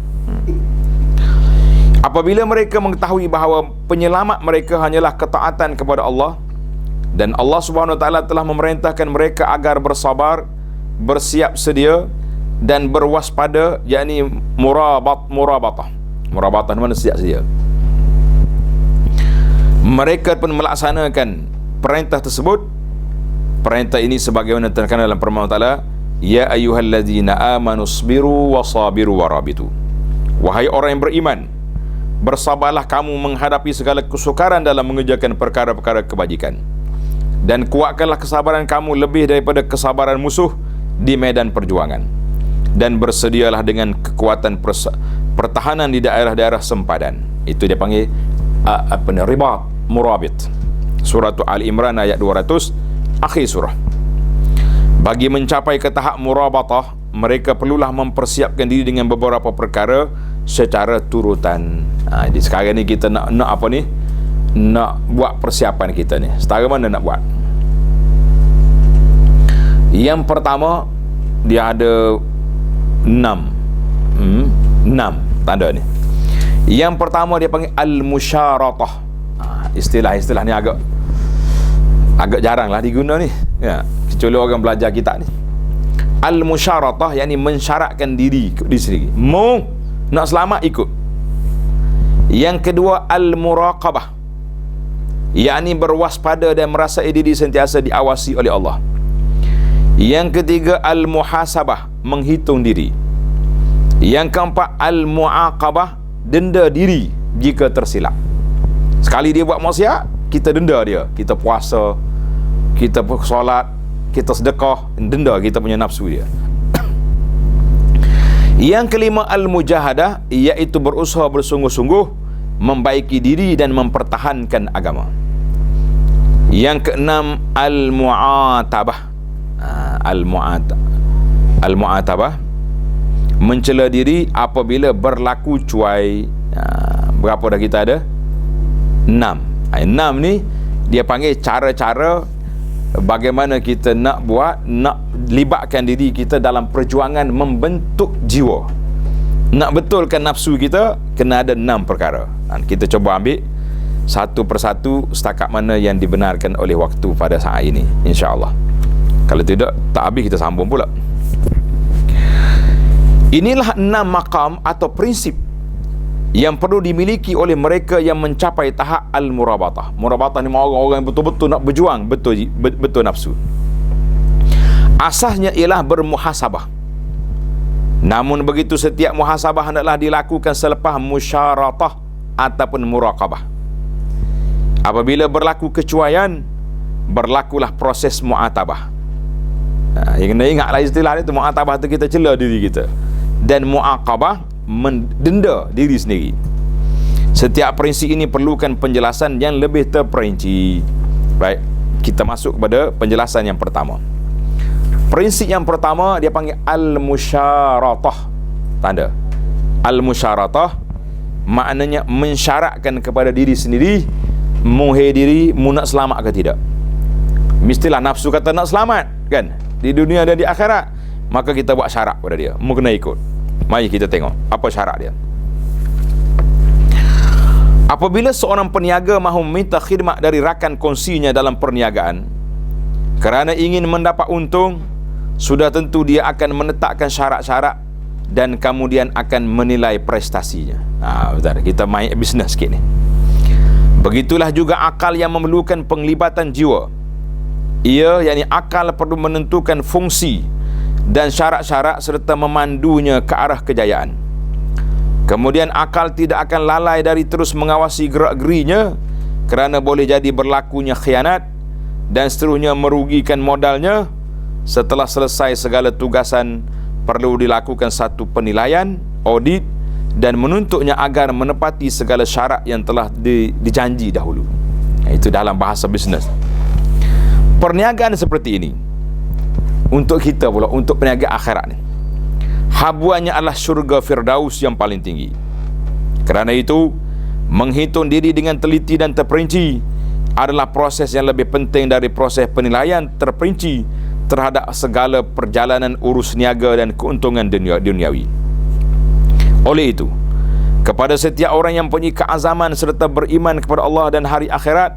Apabila mereka mengetahui bahawa penyelamat mereka hanyalah ketaatan kepada Allah, dan Allah Subhanahu Wa Taala telah memerintahkan mereka agar bersabar, bersiap sedia dan berwaspada, yakni murabatah mana siap sedia. Mereka pun melaksanakan perintah tersebut. Perintah ini sebagaimana terkandung dalam firman Allah Ta'ala, ya ayyuhalladzina amanu sabiru wasabiru warabitu. Wahai orang yang beriman, bersabarlah kamu menghadapi segala kesukaran dalam mengerjakan perkara-perkara kebajikan, dan kuatkanlah kesabaran kamu lebih daripada kesabaran musuh di medan perjuangan, dan bersedialah dengan kekuatan pertahanan di daerah-daerah sempadan. Itu dia panggil ribat, murabit. Surah Al-Imran ayat 200, akhir surah. Bagi mencapai ke tahap murabatah, mereka perlulah mempersiapkan diri dengan beberapa perkara secara turutan. Jadi sekarang ni kita nak apa ni? Nak buat persiapan kita ni. Setara mana nak buat? Yang pertama, dia ada 6 tanda ni. Yang pertama dia panggil al-musyaratah. Istilah-istilah ni agak jarang lah diguna ni ya, kecuali orang belajar kitab ni. Al-musyaratah yakni mensyaratkan diri sendiri, mau nak selamat ikut. Yang kedua al-muraqabah, yakni berwaspada dan merasai diri sentiasa diawasi oleh Allah. Yang ketiga, al-muhasabah, menghitung diri. Yang keempat, al-mu'aqabah, denda diri jika tersilap. Sekali dia buat maksiat, kita denda dia. Kita puasa, kita solat, kita sedekah, denda kita punya nafsu dia. Yang kelima, al-mujahadah, iaitu berusaha bersungguh-sungguh membaiki diri dan mempertahankan agama. Yang keenam, al-mu'atabah. Al-mu'atabah, mencela diri apabila berlaku cuai. Berapa dah kita ada? 6. 6 ni dia panggil cara-cara bagaimana kita nak libatkan diri kita dalam perjuangan membentuk jiwa. Nak betulkan nafsu kita, kena ada 6 perkara. Kita cuba ambil satu persatu setakat mana yang dibenarkan oleh waktu pada saat ini, insya-Allah. Kalau tidak, tak habis kita sambung pula. Inilah 6 maqam atau prinsip yang perlu dimiliki oleh mereka yang mencapai tahap al-murabatah. Murabatah ni orang-orang yang betul-betul nak berjuang betul nafsu. Asasnya ialah bermuhasabah. Namun begitu, setiap muhasabah hendaklah dilakukan selepas musyaratah ataupun muraqabah. Apabila berlaku kecuaian, berlakulah proses mu'atabah. Yang kena ingatlah istilah itu, mu'atabah itu kita cela diri kita, dan mu'aqabah, mendenda diri sendiri. Setiap prinsip ini perlukan penjelasan yang lebih terperinci. Baik, kita masuk kepada penjelasan yang pertama. Prinsip yang pertama dia panggil al-musyaratah. Tanda al-musyaratah maknanya mensyaratkan kepada diri sendiri, muhir diri, mu nak selamat ke tidak. Mestilah nafsu kata nak selamat, kan, di dunia dan di akhirat, maka kita buat syarat pada dia, mu kena ikut. Mari kita tengok apa syarat dia. Apabila seorang peniaga mahu meminta khidmat dari rakan kongsinya dalam perniagaan kerana ingin mendapat untung, sudah tentu dia akan menetapkan syarat-syarat dan kemudian akan menilai prestasinya. Betul, kita main bisnes sikit ni. Begitulah juga akal yang memerlukan penglibatan jiwa. Ia, yakni akal, perlu menentukan fungsi dan syarat-syarat serta memandunya ke arah kejayaan. Kemudian akal tidak akan lalai dari terus mengawasi gerak-gerinya kerana boleh jadi berlakunya khianat dan seterusnya merugikan modalnya. Setelah selesai segala tugasan, perlu dilakukan satu penilaian, audit, dan menuntutnya agar menepati segala syarat yang telah dijanji dahulu. Itu dalam bahasa bisnes. Perniagaan seperti ini untuk kita pula, untuk peniaga akhirat ni, habuannya adalah syurga Firdaus yang paling tinggi. Kerana itu, menghitung diri dengan teliti dan terperinci adalah proses yang lebih penting dari proses penilaian terperinci terhadap segala perjalanan urus niaga dan keuntungan duniawi. Oleh itu, kepada setiap orang yang mempunyai keazaman serta beriman kepada Allah dan hari akhirat,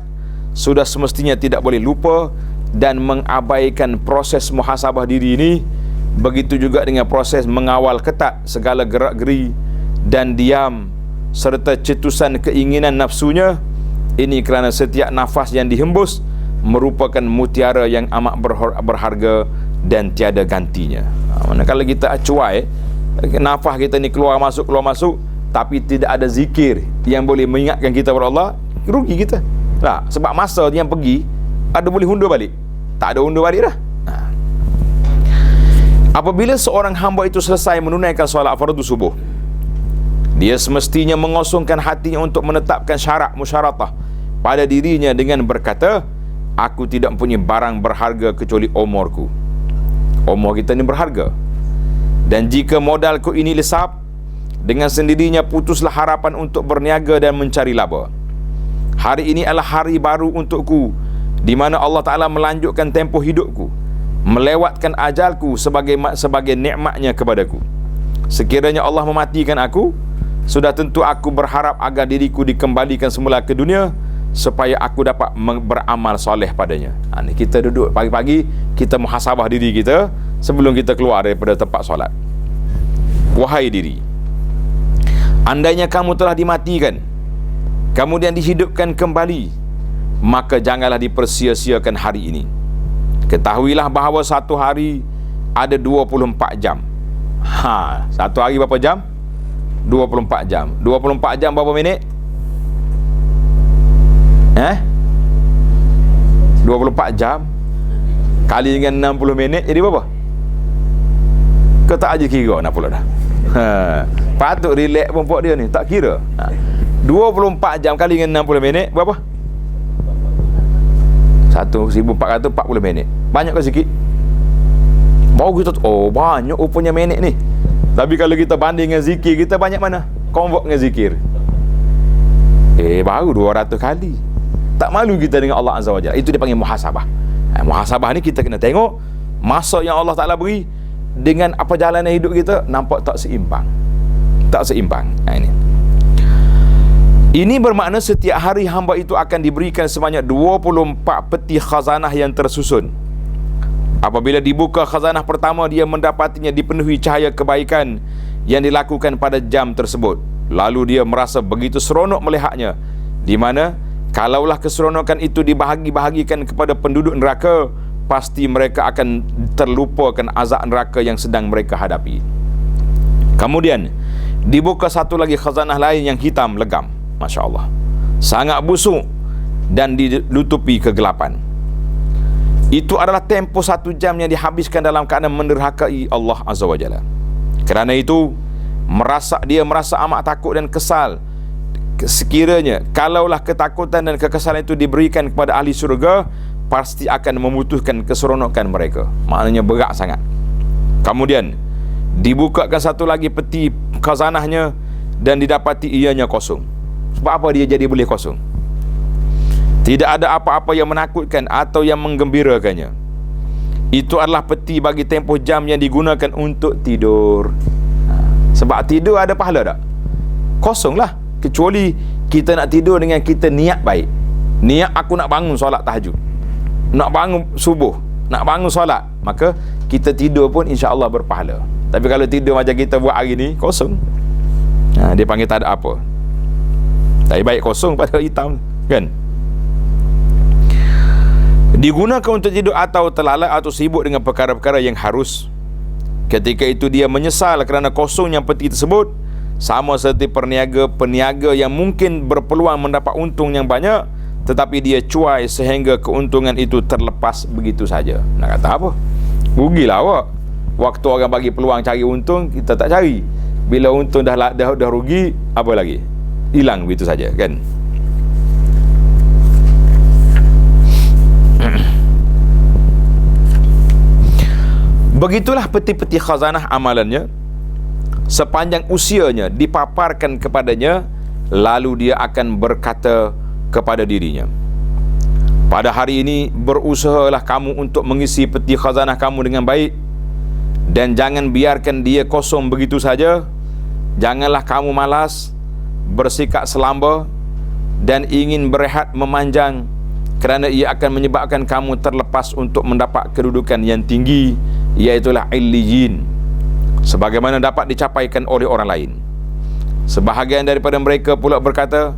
sudah semestinya tidak boleh lupa dan mengabaikan proses muhasabah diri ini. Begitu juga dengan proses mengawal ketat segala gerak-geri dan diam serta cetusan keinginan nafsunya. Ini kerana setiap nafas yang dihembus merupakan mutiara yang amat berharga dan tiada gantinya. Manakala kita cuai, nafas kita ni keluar masuk, tapi tidak ada zikir yang boleh mengingatkan kita kepada Allah, rugi kita. Sebab masa yang pergi, ada boleh undur balik, tak ada undur balik dah. Apabila seorang hamba itu selesai menunaikan solat fardu subuh, dia semestinya mengosongkan hatinya untuk menetapkan syarat musyaratah pada dirinya dengan berkata, aku tidak mempunyai barang berharga kecuali umurku. Umur kita ni berharga. Dan jika modalku ini lesap, dengan sendirinya putuslah harapan untuk berniaga dan mencari laba. Hari ini adalah hari baru untukku, di mana Allah Ta'ala melanjutkan tempoh hidupku, melewatkan ajalku sebagai nikmatnya kepadaku. Sekiranya Allah mematikan aku, sudah tentu aku berharap agar diriku dikembalikan semula ke dunia supaya aku dapat beramal soleh padanya. Ni kita duduk pagi-pagi, kita muhasabah diri kita sebelum kita keluar daripada tempat solat. Wahai diri, andainya kamu telah dimatikan kemudian dihidupkan kembali, maka janganlah dipersia-siakan hari ini. Ketahuilah bahawa satu hari ada 24 jam. Satu hari berapa jam? 24 jam. 24 jam berapa minit? 24 jam kali dengan 60 minit jadi berapa? Kau tak aja kira nak pula dah. Patut relax pun buat dia ni, tak kira. 24 jam kali dengan 60 minit berapa? 1440 minit. Banyak ke sikit? Baru kita banyak rupanya minit ni. Tapi kalau kita banding dengan zikir, kita banyak mana? Convert dengan zikir. Baru 200 kali. Tak malu kita dengan Allah Azza wa Jalla. Itu dia panggil muhasabah. Muhasabah ni kita kena tengok masa yang Allah Ta'ala beri dengan apa jalanan hidup kita, nampak tak seimbang. Tak seimbang. Ini bermakna setiap hari hamba itu akan diberikan sebanyak 24 peti khazanah yang tersusun. Apabila dibuka khazanah pertama, dia mendapatinya dipenuhi cahaya kebaikan yang dilakukan pada jam tersebut. Lalu dia merasa begitu seronok melihatnya, di mana kalaulah keseronokan itu dibahagi-bahagikan kepada penduduk neraka, pasti mereka akan terlupakan azab neraka yang sedang mereka hadapi. Kemudian dibuka satu lagi khazanah lain yang hitam legam, Masya Allah, sangat busuk dan ditutupi kegelapan. Itu adalah tempoh 1 jam yang dihabiskan dalam keadaan menderhakai Allah Azza wa Jalla. Kerana itu dia merasa amat takut dan kesal. Sekiranya kalaulah ketakutan dan kekesalan itu diberikan kepada ahli syurga, pasti akan memutuskan keseronokan mereka. Maknanya berat sangat. Kemudian dibukakan satu lagi peti khazanahnya dan didapati ianya kosong. Sebab apa dia jadi boleh kosong? Tidak ada apa-apa yang menakutkan atau yang menggembirakannya. Itu adalah peti bagi tempoh jam yang digunakan untuk tidur. Sebab tidur ada pahala tak? Kosonglah. Kecuali kita nak tidur dengan kita niat baik. Niat aku nak bangun solat tahajud, nak bangun subuh, nak bangun solat, maka kita tidur pun insya-Allah berpahala. Tapi kalau tidur macam kita buat hari ni, kosong. Dia panggil tak ada apa. Tapi baik kosong pada hitam, kan? Digunakan untuk tidur atau terlalai atau sibuk dengan perkara-perkara yang harus. Ketika itu dia menyesal kerana kosongnya peti tersebut, sama seperti peniaga yang mungkin berpeluang mendapat untung yang banyak, tetapi dia cuai sehingga keuntungan itu terlepas begitu saja. Nak kata apa? Rugilah awak. Waktu orang bagi peluang cari untung, kita tak cari. Bila untung dah rugi, apa lagi? Hilang begitu saja, kan? Begitulah peti-peti khazanah amalannya. Sepanjang usianya dipaparkan kepadanya, lalu dia akan berkata kepada dirinya, pada hari ini berusahalah kamu untuk mengisi peti khazanah kamu dengan baik, dan jangan biarkan dia kosong begitu saja. Janganlah kamu malas, bersikap selamba dan ingin berehat memanjang, kerana ia akan menyebabkan kamu terlepas untuk mendapat kedudukan yang tinggi, iaitulah illiyin, sebagaimana dapat dicapaikan oleh orang lain. Sebahagian daripada mereka pula berkata,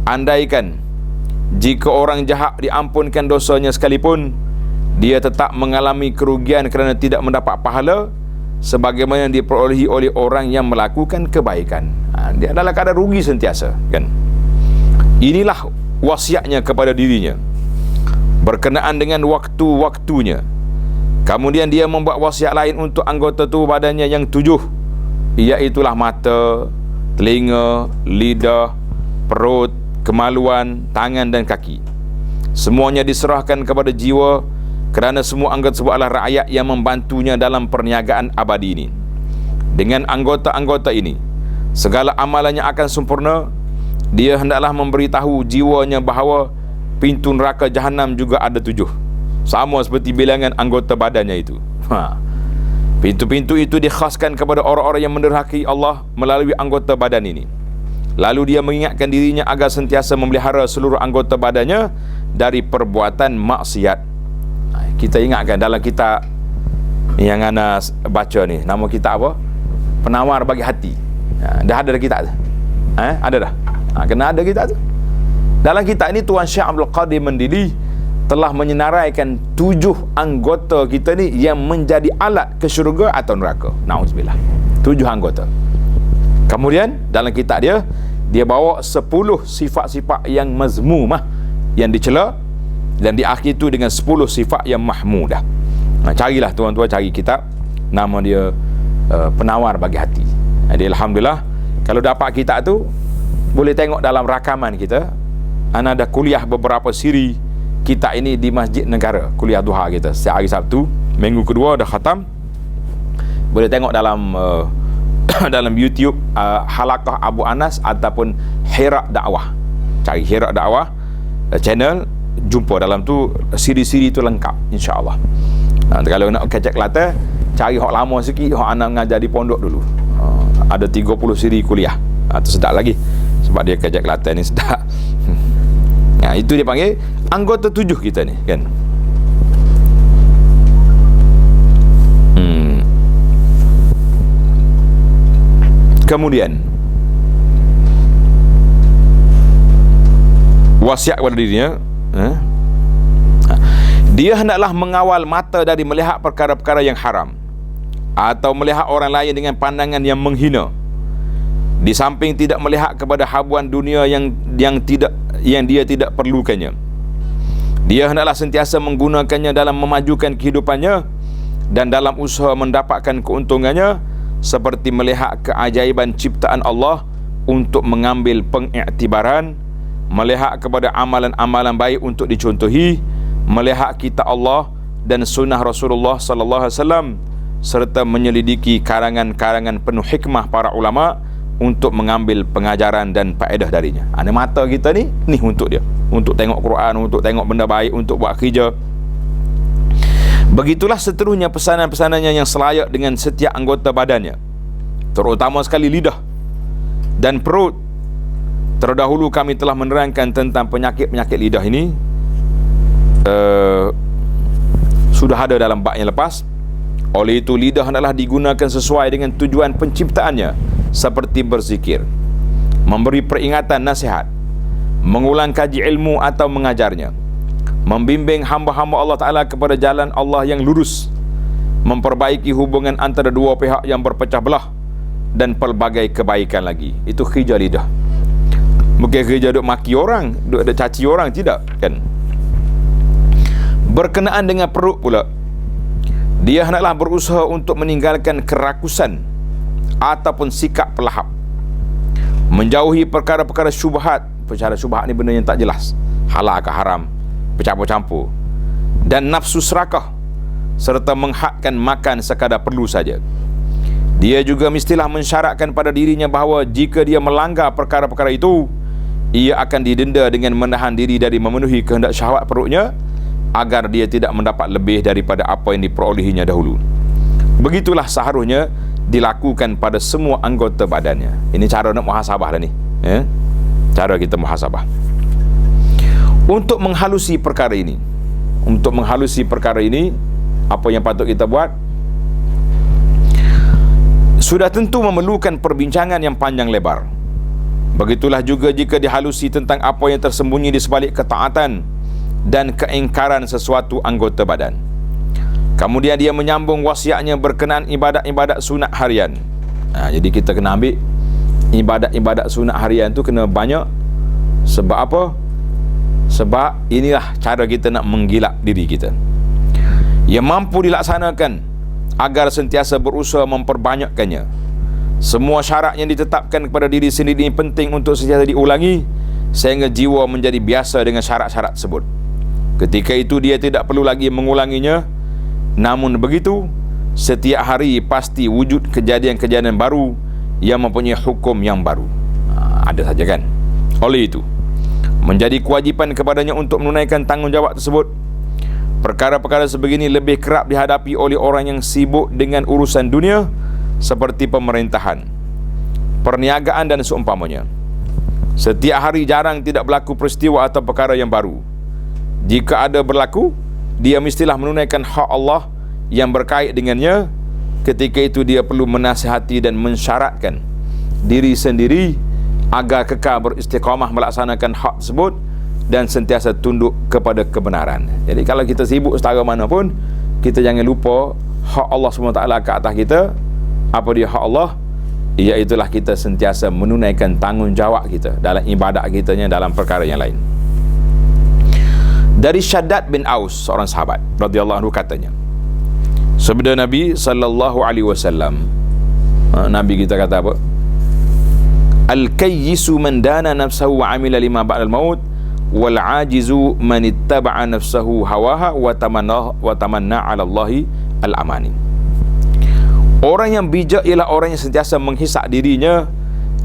andaikan jika orang jahat diampunkan dosanya sekalipun, dia tetap mengalami kerugian kerana tidak mendapat pahala sebagaimana yang diperolehi oleh orang yang melakukan kebaikan. Dia adalah keadaan rugi sentiasa, kan? Inilah wasiatnya kepada dirinya berkenaan dengan waktu-waktunya. Kemudian dia membuat wasiat lain untuk anggota tubuh badannya yang 7, iaitulah mata, telinga, lidah, perut, kemaluan, tangan dan kaki. Semuanya diserahkan kepada jiwa, kerana semua anggota tersebut adalah rakyat yang membantunya dalam perniagaan abadi ini. Dengan anggota-anggota ini, segala amalannya akan sempurna. Dia hendaklah memberitahu jiwanya bahawa pintu neraka Jahannam juga ada 7, sama seperti bilangan anggota badannya itu. Pintu-pintu itu dikhaskan kepada orang-orang yang menderhaki Allah melalui anggota badan ini. Lalu dia mengingatkan dirinya agar sentiasa memelihara seluruh anggota badannya dari perbuatan maksiat. Kita ingatkan dalam kitab yang Ana baca ni, nama kitab apa? Penawar bagi hati. Dah ada kitab tu? Ada dah? Kena ada kitab tu. Dalam kitab ni Tuan Syekh Abdul Qadir Mandili telah menyenaraikan 7 anggota kita ni yang menjadi alat ke syurga atau neraka. Na'udzubillah. 7 anggota. Kemudian dalam kitab dia bawa 10 sifat-sifat yang mazmumah, yang dicela, dan di akhir tu dengan 10 sifat yang mahmudah. Carilah tuan-tuan, cari kitab, nama dia Penawar Bagi Hati. Jadi alhamdulillah, kalau dapat kitab tu boleh tengok dalam rakaman kita. Ana ada kuliah beberapa siri kitab ini di Masjid Negara, kuliah duha kita setiap hari Sabtu. Minggu kedua dah khatam. Boleh tengok dalam dalam YouTube Halaqah Abu Anas ataupun Hira Dakwah. Cari Hira Dakwah channel, jumpa dalam tu siri-siri tu lengkap insya-Allah. Kalau nak kecek Kelantan, cari hak lama sikit, hak anak mengajar di pondok dulu. Ada 30 siri kuliah. Tu sedap lagi. Sebab dia kecek Kelantan ni sedap. Itu dia panggil anggota 7 kita ni, kan. Kemudian wasiat kepada dirinya, dia hendaklah mengawal mata dari melihat perkara-perkara yang haram atau melihat orang lain dengan pandangan yang menghina, di samping tidak melihat kepada habuan dunia yang dia tidak perlukannya. Dia hendaklah sentiasa menggunakannya dalam memajukan kehidupannya dan dalam usaha mendapatkan keuntungannya, seperti melihat keajaiban ciptaan Allah untuk mengambil pengiktibaran, melihat kepada amalan-amalan baik untuk dicontohi, melihat kitab Allah dan sunnah Rasulullah sallallahu alaihi wasallam, serta menyelidiki karangan-karangan penuh hikmah para ulama untuk mengambil pengajaran dan faedah darinya. Ada mata kita ni untuk dia, untuk tengok Quran, untuk tengok benda baik, untuk buat kerja. Begitulah seterusnya pesanan-pesanannya yang selayak dengan setiap anggota badannya, terutama sekali lidah dan perut. Terdahulu kami telah menerangkan tentang penyakit-penyakit lidah ini, sudah ada dalam bab yang lepas. Oleh itu, lidah adalah digunakan sesuai dengan tujuan penciptaannya, seperti berzikir, memberi peringatan nasihat, mengulang kaji ilmu atau mengajarnya, membimbing hamba-hamba Allah Ta'ala kepada jalan Allah yang lurus, memperbaiki hubungan antara dua pihak yang berpecah belah, dan pelbagai kebaikan lagi. Itu kerja lidah. Bukan kerja duk maki orang, duk ada caci orang, tidak, kan? Berkenaan dengan perut pula, dia hendaklah berusaha untuk meninggalkan kerakusan ataupun sikap pelahap, menjauhi perkara-perkara syubhat. Perkara syubhat ni benda yang tak jelas, halal ke haram, bercampur-campur, dan nafsu serakah, serta menghadkan makan sekadar perlu saja. Dia juga mestilah mensyaratkan pada dirinya bahawa jika dia melanggar perkara-perkara itu, ia akan didenda dengan menahan diri dari memenuhi kehendak syahwat perutnya, agar dia tidak mendapat lebih daripada apa yang diperolehinya dahulu. Begitulah seharusnya dilakukan pada semua anggota badannya. Ini cara nak muhasabah dah ni, cara kita muhasabah. Untuk menghalusi perkara ini, apa yang patut kita buat? Sudah tentu memerlukan perbincangan yang panjang lebar. Begitulah juga jika dihalusi tentang apa yang tersembunyi di sebalik ketaatan dan keingkaran sesuatu anggota badan. Kemudian dia menyambung wasiatnya berkenaan ibadat-ibadat sunat harian. Jadi kita kena ambil ibadat-ibadat sunat harian tu kena banyak. Sebab apa? Sebab inilah cara kita nak menggilap diri kita, yang mampu dilaksanakan agar sentiasa berusaha memperbanyakkannya. Semua syarat yang ditetapkan kepada diri sendiri ini penting untuk sentiasa diulangi, sehingga jiwa menjadi biasa dengan syarat-syarat tersebut. Ketika itu dia tidak perlu lagi mengulanginya. Namun begitu, setiap hari pasti wujud kejadian-kejadian baru yang mempunyai hukum yang baru. Ada saja, kan? Oleh itu, menjadi kewajipan kepadanya untuk menunaikan tanggungjawab tersebut. Perkara-perkara sebegini lebih kerap dihadapi oleh orang yang sibuk dengan urusan dunia, seperti pemerintahan, perniagaan dan seumpamanya. Setiap hari jarang tidak berlaku peristiwa atau perkara yang baru. Jika ada berlaku, dia mestilah menunaikan hak Allah yang berkait dengannya. Ketika itu dia perlu menasihati dan mensyaratkan diri sendiri agar kekal beristiqamah melaksanakan hak tersebut, dan sentiasa tunduk kepada kebenaran. Jadi kalau kita sibuk setara mana pun, kita jangan lupa hak Allah SWT ke atas kita. Apa dia hak Allah? Iaitulah kita sentiasa menunaikan tanggungjawab kita dalam ibadat kitanya, dalam perkara yang lain. Dari Syaddad bin Aus, seorang sahabat radhiyallahu anhu, katanya, sabda Nabi sallallahu alaihi wasallam, Nabi kita kata apa? Al-kayyisu man dana nafsahu wa amila lima ba'dal maut, wal ajizu man ittaba'a nafsahu hawaha wa tamanna 'ala Allahi al-amani. Orang yang bijak ialah orang yang sentiasa menghisap dirinya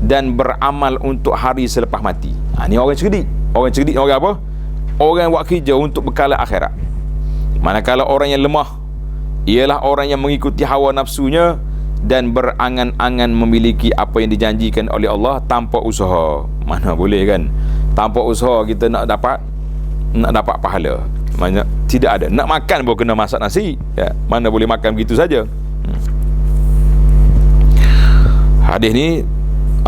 dan beramal untuk hari selepas mati. Ini orang cerdik. Orang cerdik orang apa? Orang yang buat kerja untuk bekal akhirat. Manakala orang yang lemah ialah orang yang mengikuti hawa nafsunya dan berangan-angan memiliki apa yang dijanjikan oleh Allah tanpa usaha. Mana boleh kan? Tanpa usaha kita nak dapat pahala. Mana tidak ada. Nak makan pun kena masak nasi. Ya, mana boleh makan begitu saja. Hadis ni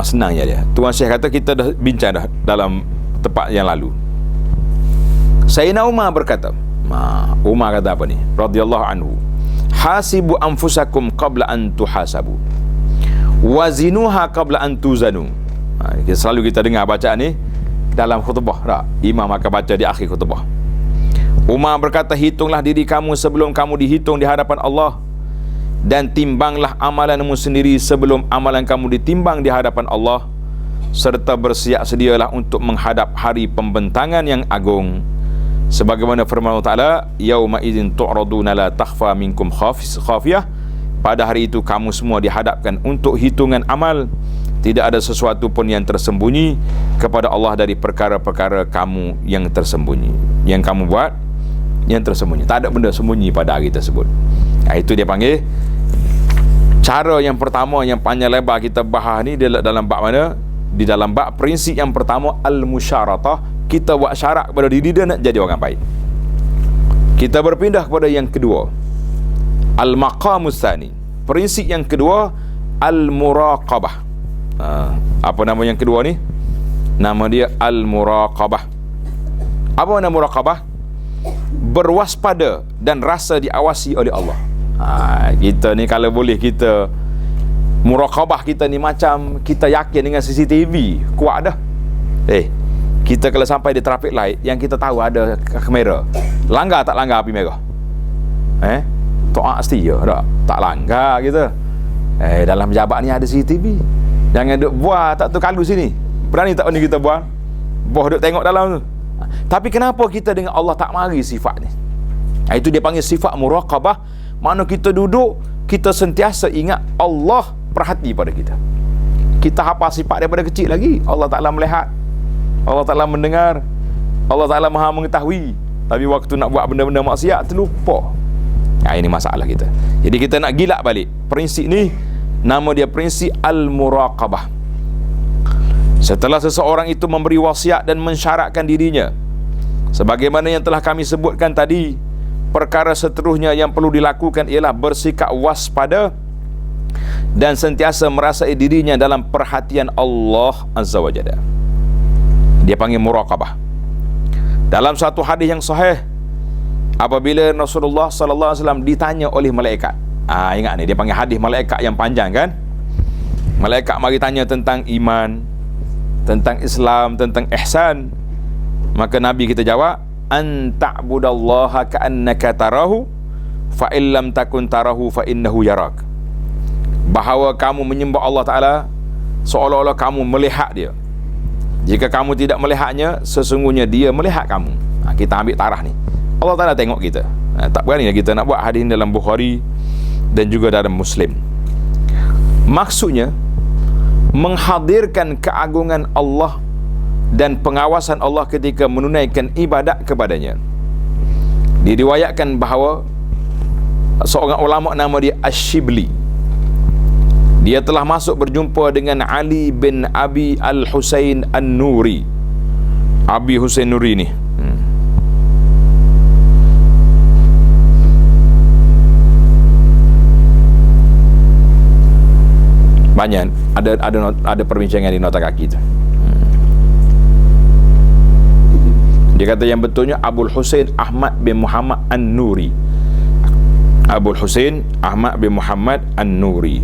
senangnya dia. Tuan Syekh kata kita dah bincang dah dalam tempat yang lalu. Sayyidina Umar berkata, Umar kata apa ni? Radhiyallahu anhu. Hasibu anfusakum qabla an tuhasabu. Wazinuha qabla an tuzanu. Selalu kita dengar bacaan ni dalam khutbah. Tak? Imam akan baca di akhir khutbah. Umar berkata, hitunglah diri kamu sebelum kamu dihitung di hadapan Allah, dan timbanglah amalanmu sendiri sebelum amalan kamu ditimbang di hadapan Allah, serta bersiap sedialah untuk menghadap hari pembentangan yang agung. Sebagaimana firman Allah Ta'ala, yauma idzin tu'raduna la takhfa minkum khafiyah. Pada hari itu kamu semua dihadapkan untuk hitungan amal, tidak ada sesuatu pun yang tersembunyi kepada Allah dari perkara-perkara kamu yang tersembunyi, yang kamu buat yang tersembunyi. Tak ada benda sembunyi pada hari tersebut. Itu dia panggil cara yang pertama yang panjang lebar kita bahas ni dalam bab mana? Di dalam bab prinsip yang pertama, al-musyaratah. Kita buat syarat kepada diri dia nak jadi orang baik. Kita berpindah kepada yang kedua, al-maqamus tsani. Prinsip yang kedua, al-muraqabah. Apa nama yang kedua ni? Nama dia al-muraqabah. Apa nama muraqabah? Berwaspada dan rasa diawasi oleh Allah. Kita ni kalau boleh kita muraqabah kita ni macam kita yakin dengan CCTV, kuat dah. Kita kalau sampai di traffic light yang kita tahu ada kamera, langgar tak langgar api merah? Tak setia tak langgar kita. Dalam pejabat ni ada CCTV. Jangan duk buat tak tu kalu sini. Berani tak ni kita buat? Boh duk tengok dalam tu. Tapi kenapa kita dengan Allah tak mari sifat ni? Itu dia panggil sifat muraqabah. Mana kita duduk, kita sentiasa ingat Allah perhati pada kita. Kita hafal sifat daripada kecil lagi. Allah Ta'ala melihat, Allah Ta'ala mendengar, Allah Ta'ala maha mengetahui. Tapi waktu nak buat benda-benda maksiat, terlupa. Ini masalah kita. Jadi kita nak gilak balik prinsip ni. Nama dia prinsip al-muraqabah. Setelah seseorang itu memberi wasiat dan mensyaratkan dirinya, sebagaimana yang telah kami sebutkan tadi, perkara seterusnya yang perlu dilakukan ialah bersikap waspada dan sentiasa merasai dirinya dalam perhatian Allah Azza wa Jalla. Dia panggil muraqabah. Dalam satu hadis yang sahih, apabila Rasulullah sallallahu alaihi wasallam ditanya oleh malaikat, ingat ni, dia panggil hadis malaikat yang panjang kan? Malaikat mari tanya tentang iman, tentang Islam, tentang ihsan. Maka Nabi kita jawab, an ta'budallaha ka'annaka tarahu fa illam takun tarahu fa innahu yarak. Bahawa kamu menyembah Allah Ta'ala seolah-olah kamu melihat dia. Jika kamu tidak melihatnya, sesungguhnya dia melihat kamu. Kita ambil tarah ni, Allah Ta'ala tengok kita. Tak berani kita nak buat hadis dalam Bukhari dan juga dalam Muslim. Maksudnya menghadirkan keagungan Allah dan pengawasan Allah ketika menunaikan ibadat kepadanya. Diriwayatkan bahawa seorang ulama nama dia Ash-Shibli, dia telah masuk berjumpa dengan Ali bin Abi Al-Husain An-Nuri. Abi Husain Nuri ni banyak ada perbincangan di nota kaki tu. Dia kata yang betulnya Abul Husain Ahmad bin Muhammad An-Nuri. Abul Husain Ahmad bin Muhammad An-Nuri.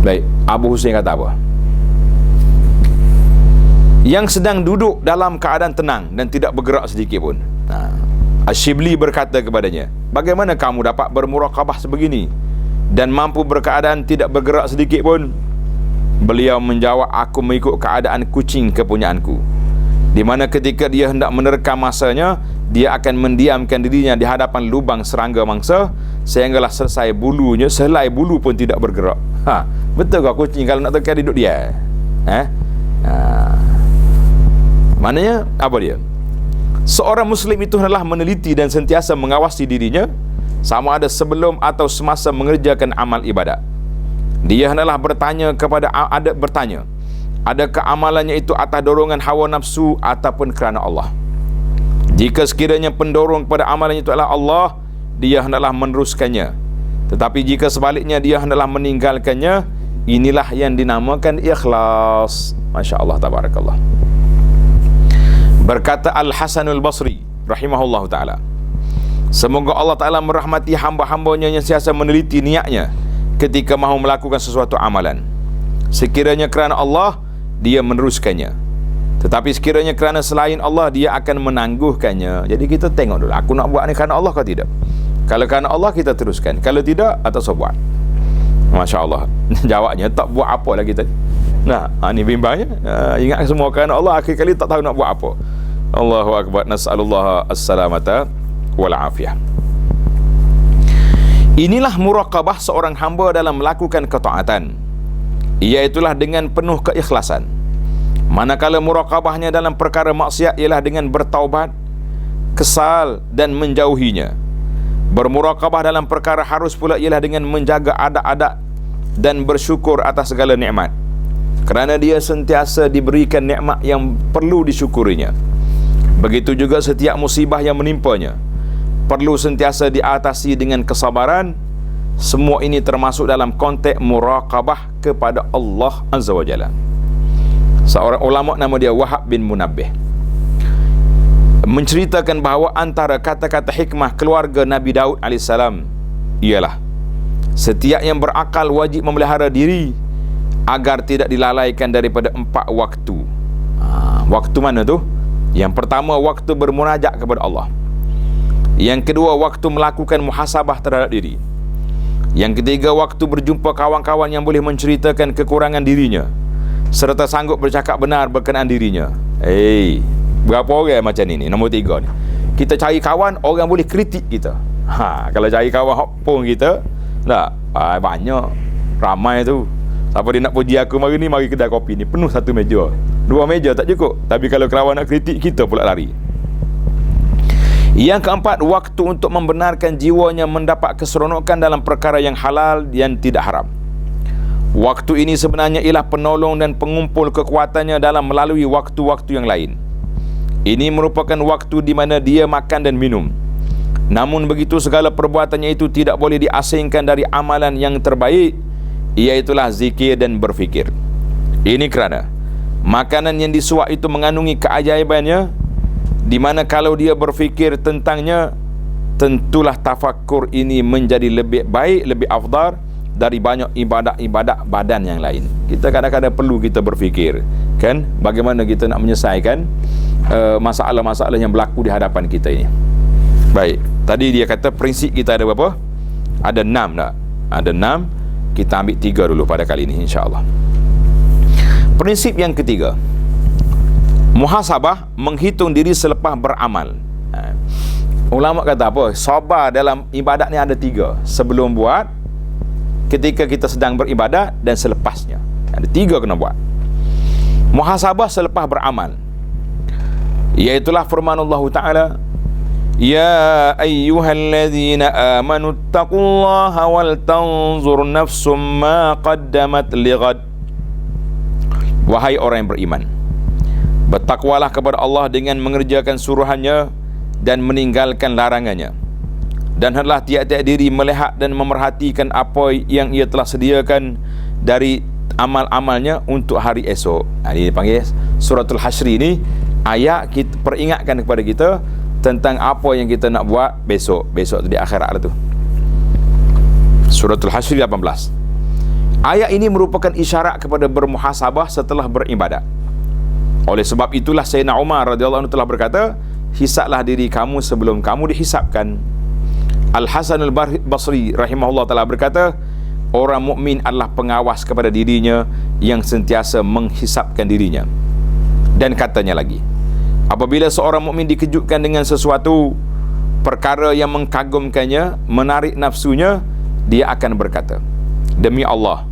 Baik, Abu Husain kata apa? Yang sedang duduk dalam keadaan tenang dan tidak bergerak sedikit pun. Asyibli berkata kepadanya, bagaimana kamu dapat bermuraqabah sebegini dan mampu berkeadaan tidak bergerak sedikit pun? Beliau menjawab, aku mengikut keadaan kucing kepunyaanku, di mana ketika dia hendak menerkam masanya, dia akan mendiamkan dirinya di hadapan lubang serangga mangsa sehinggalah selesai bulunya, selai bulu pun tidak bergerak. Betul ke kucing kalau nak terkam duduk dia? Maknanya apa dia? Seorang Muslim itu hendaklah meneliti dan sentiasa mengawasi dirinya, sama ada sebelum atau semasa mengerjakan amal ibadat. Dia hendaklah bertanya, adakah amalannya itu atas dorongan hawa nafsu ataupun kerana Allah. Jika sekiranya pendorong kepada amalannya itu adalah Allah, dia hendaklah meneruskannya. Tetapi jika sebaliknya dia hendaklah meninggalkannya. Inilah yang dinamakan ikhlas. Masya Allah, tabarakallah. Berkata Al-Hasanul Basri rahimahullah ta'ala, semoga Allah Ta'ala merahmati hamba-hambanya yang sentiasa meneliti niatnya ketika mahu melakukan sesuatu amalan. Sekiranya kerana Allah, dia meneruskannya. Tetapi sekiranya kerana selain Allah, dia akan menangguhkannya. Jadi kita tengok dulu, aku nak buat ni kerana Allah ke tidak? Kalau kerana Allah, kita teruskan. Kalau tidak, tak usah buat. Masya Allah. Jawabnya, tak buat apa lagi tadi. Nah, ini bimbangnya. Ingat semua kerana Allah, akhir kali tak tahu nak buat apa. Allahu Akbar. Nas'alullah as-salamata wal afiyah. Inilah muraqabah seorang hamba dalam melakukan ketaatan, iaitulah dengan penuh keikhlasan. Manakala muraqabahnya dalam perkara maksiat ialah dengan bertaubat, kesal dan menjauhinya. Bermuraqabah dalam perkara harus pula ialah dengan menjaga adab-adab dan bersyukur atas segala nikmat, kerana dia sentiasa diberikan nikmat yang perlu disyukurinya. Begitu juga setiap musibah yang menimpanya perlu sentiasa diatasi dengan kesabaran. Semua ini termasuk dalam konteks muraqabah kepada Allah Azza wa Jalla. Seorang ulama nama dia Wahab bin Munabbih menceritakan bahawa antara kata-kata hikmah keluarga Nabi Daud AS ialah setiap yang berakal wajib memelihara diri agar tidak dilalaikan daripada 4 waktu. Waktu mana tu? Yang pertama, waktu bermunajat kepada Allah. Yang kedua, waktu melakukan muhasabah terhadap diri. Yang ketiga, waktu berjumpa kawan-kawan yang boleh menceritakan kekurangan dirinya serta sanggup bercakap benar berkenaan dirinya. Berapa orang macam ni? Nombor 3 ni, kita cari kawan orang boleh kritik kita. Kalau cari kawan hopong kita, tak banyak, ramai tu. Siapa dia nak puji aku mari ni, mari kedai kopi ni penuh 1 meja, 2 meja tak cukup. Tapi kalau kawan nak kritik kita pula lari. Yang keempat, waktu untuk membenarkan jiwanya mendapat keseronokan dalam perkara yang halal dan tidak haram. Waktu ini sebenarnya ialah penolong dan pengumpul kekuatannya dalam melalui waktu-waktu yang lain. Ini merupakan waktu di mana dia makan dan minum. Namun begitu, segala perbuatannya itu tidak boleh diasingkan dari amalan yang terbaik, iaitulah zikir dan berfikir. Ini kerana makanan yang disuap itu mengandungi keajaibannya, di mana kalau dia berfikir tentangnya, tentulah tafakur ini menjadi lebih baik, lebih afdal dari banyak ibadat-ibadat badan yang lain. Kita kadang-kadang perlu kita berfikir, kan, bagaimana kita nak menyelesaikan masalah-masalah yang berlaku di hadapan kita ini. Baik, tadi dia kata prinsip kita ada berapa? Ada 6 tak? Ada 6. Kita ambil 3 dulu pada kali ini, insya-Allah. Prinsip yang ketiga, muhasabah, menghitung diri selepas beramal. Ulama kata apa? Sabar dalam ibadat ni ada 3. Sebelum buat, ketika kita sedang beribadat, dan selepasnya. Ada 3 kena buat. Muhasabah selepas beramal, iaitulah firman Allah Ta'ala, Ya ayyuhalladzina amanu taqullaha wal tanzur nafsum ma qaddamat lighad. Wahai orang yang beriman, bertakwalah kepada Allah dengan mengerjakan suruhannya dan meninggalkan larangannya. Dan hendaklah tiap-tiap diri melihat dan memerhatikan apa yang ia telah sediakan dari amal-amalnya untuk hari esok. Ini dipanggil Suratul Hasyr. Ini ayat kita peringatkan kepada kita tentang apa yang kita nak buat besok tu di akhirat lah tu. Suratul Hasyr 18. Ayat ini merupakan isyarat kepada bermuhasabah setelah beribadat. Oleh sebab itulah Sayyidina Umar radhiyallahu anhu telah berkata, hisablah diri kamu sebelum kamu dihisabkan. Al-Hasan al-Basri rahimahullah taala berkata, orang mukmin adalah pengawas kepada dirinya yang sentiasa menghisapkan dirinya. Dan katanya lagi, apabila seorang mukmin dikejutkan dengan sesuatu perkara yang mengkagumkannya, menarik nafsunya, dia akan berkata, demi Allah,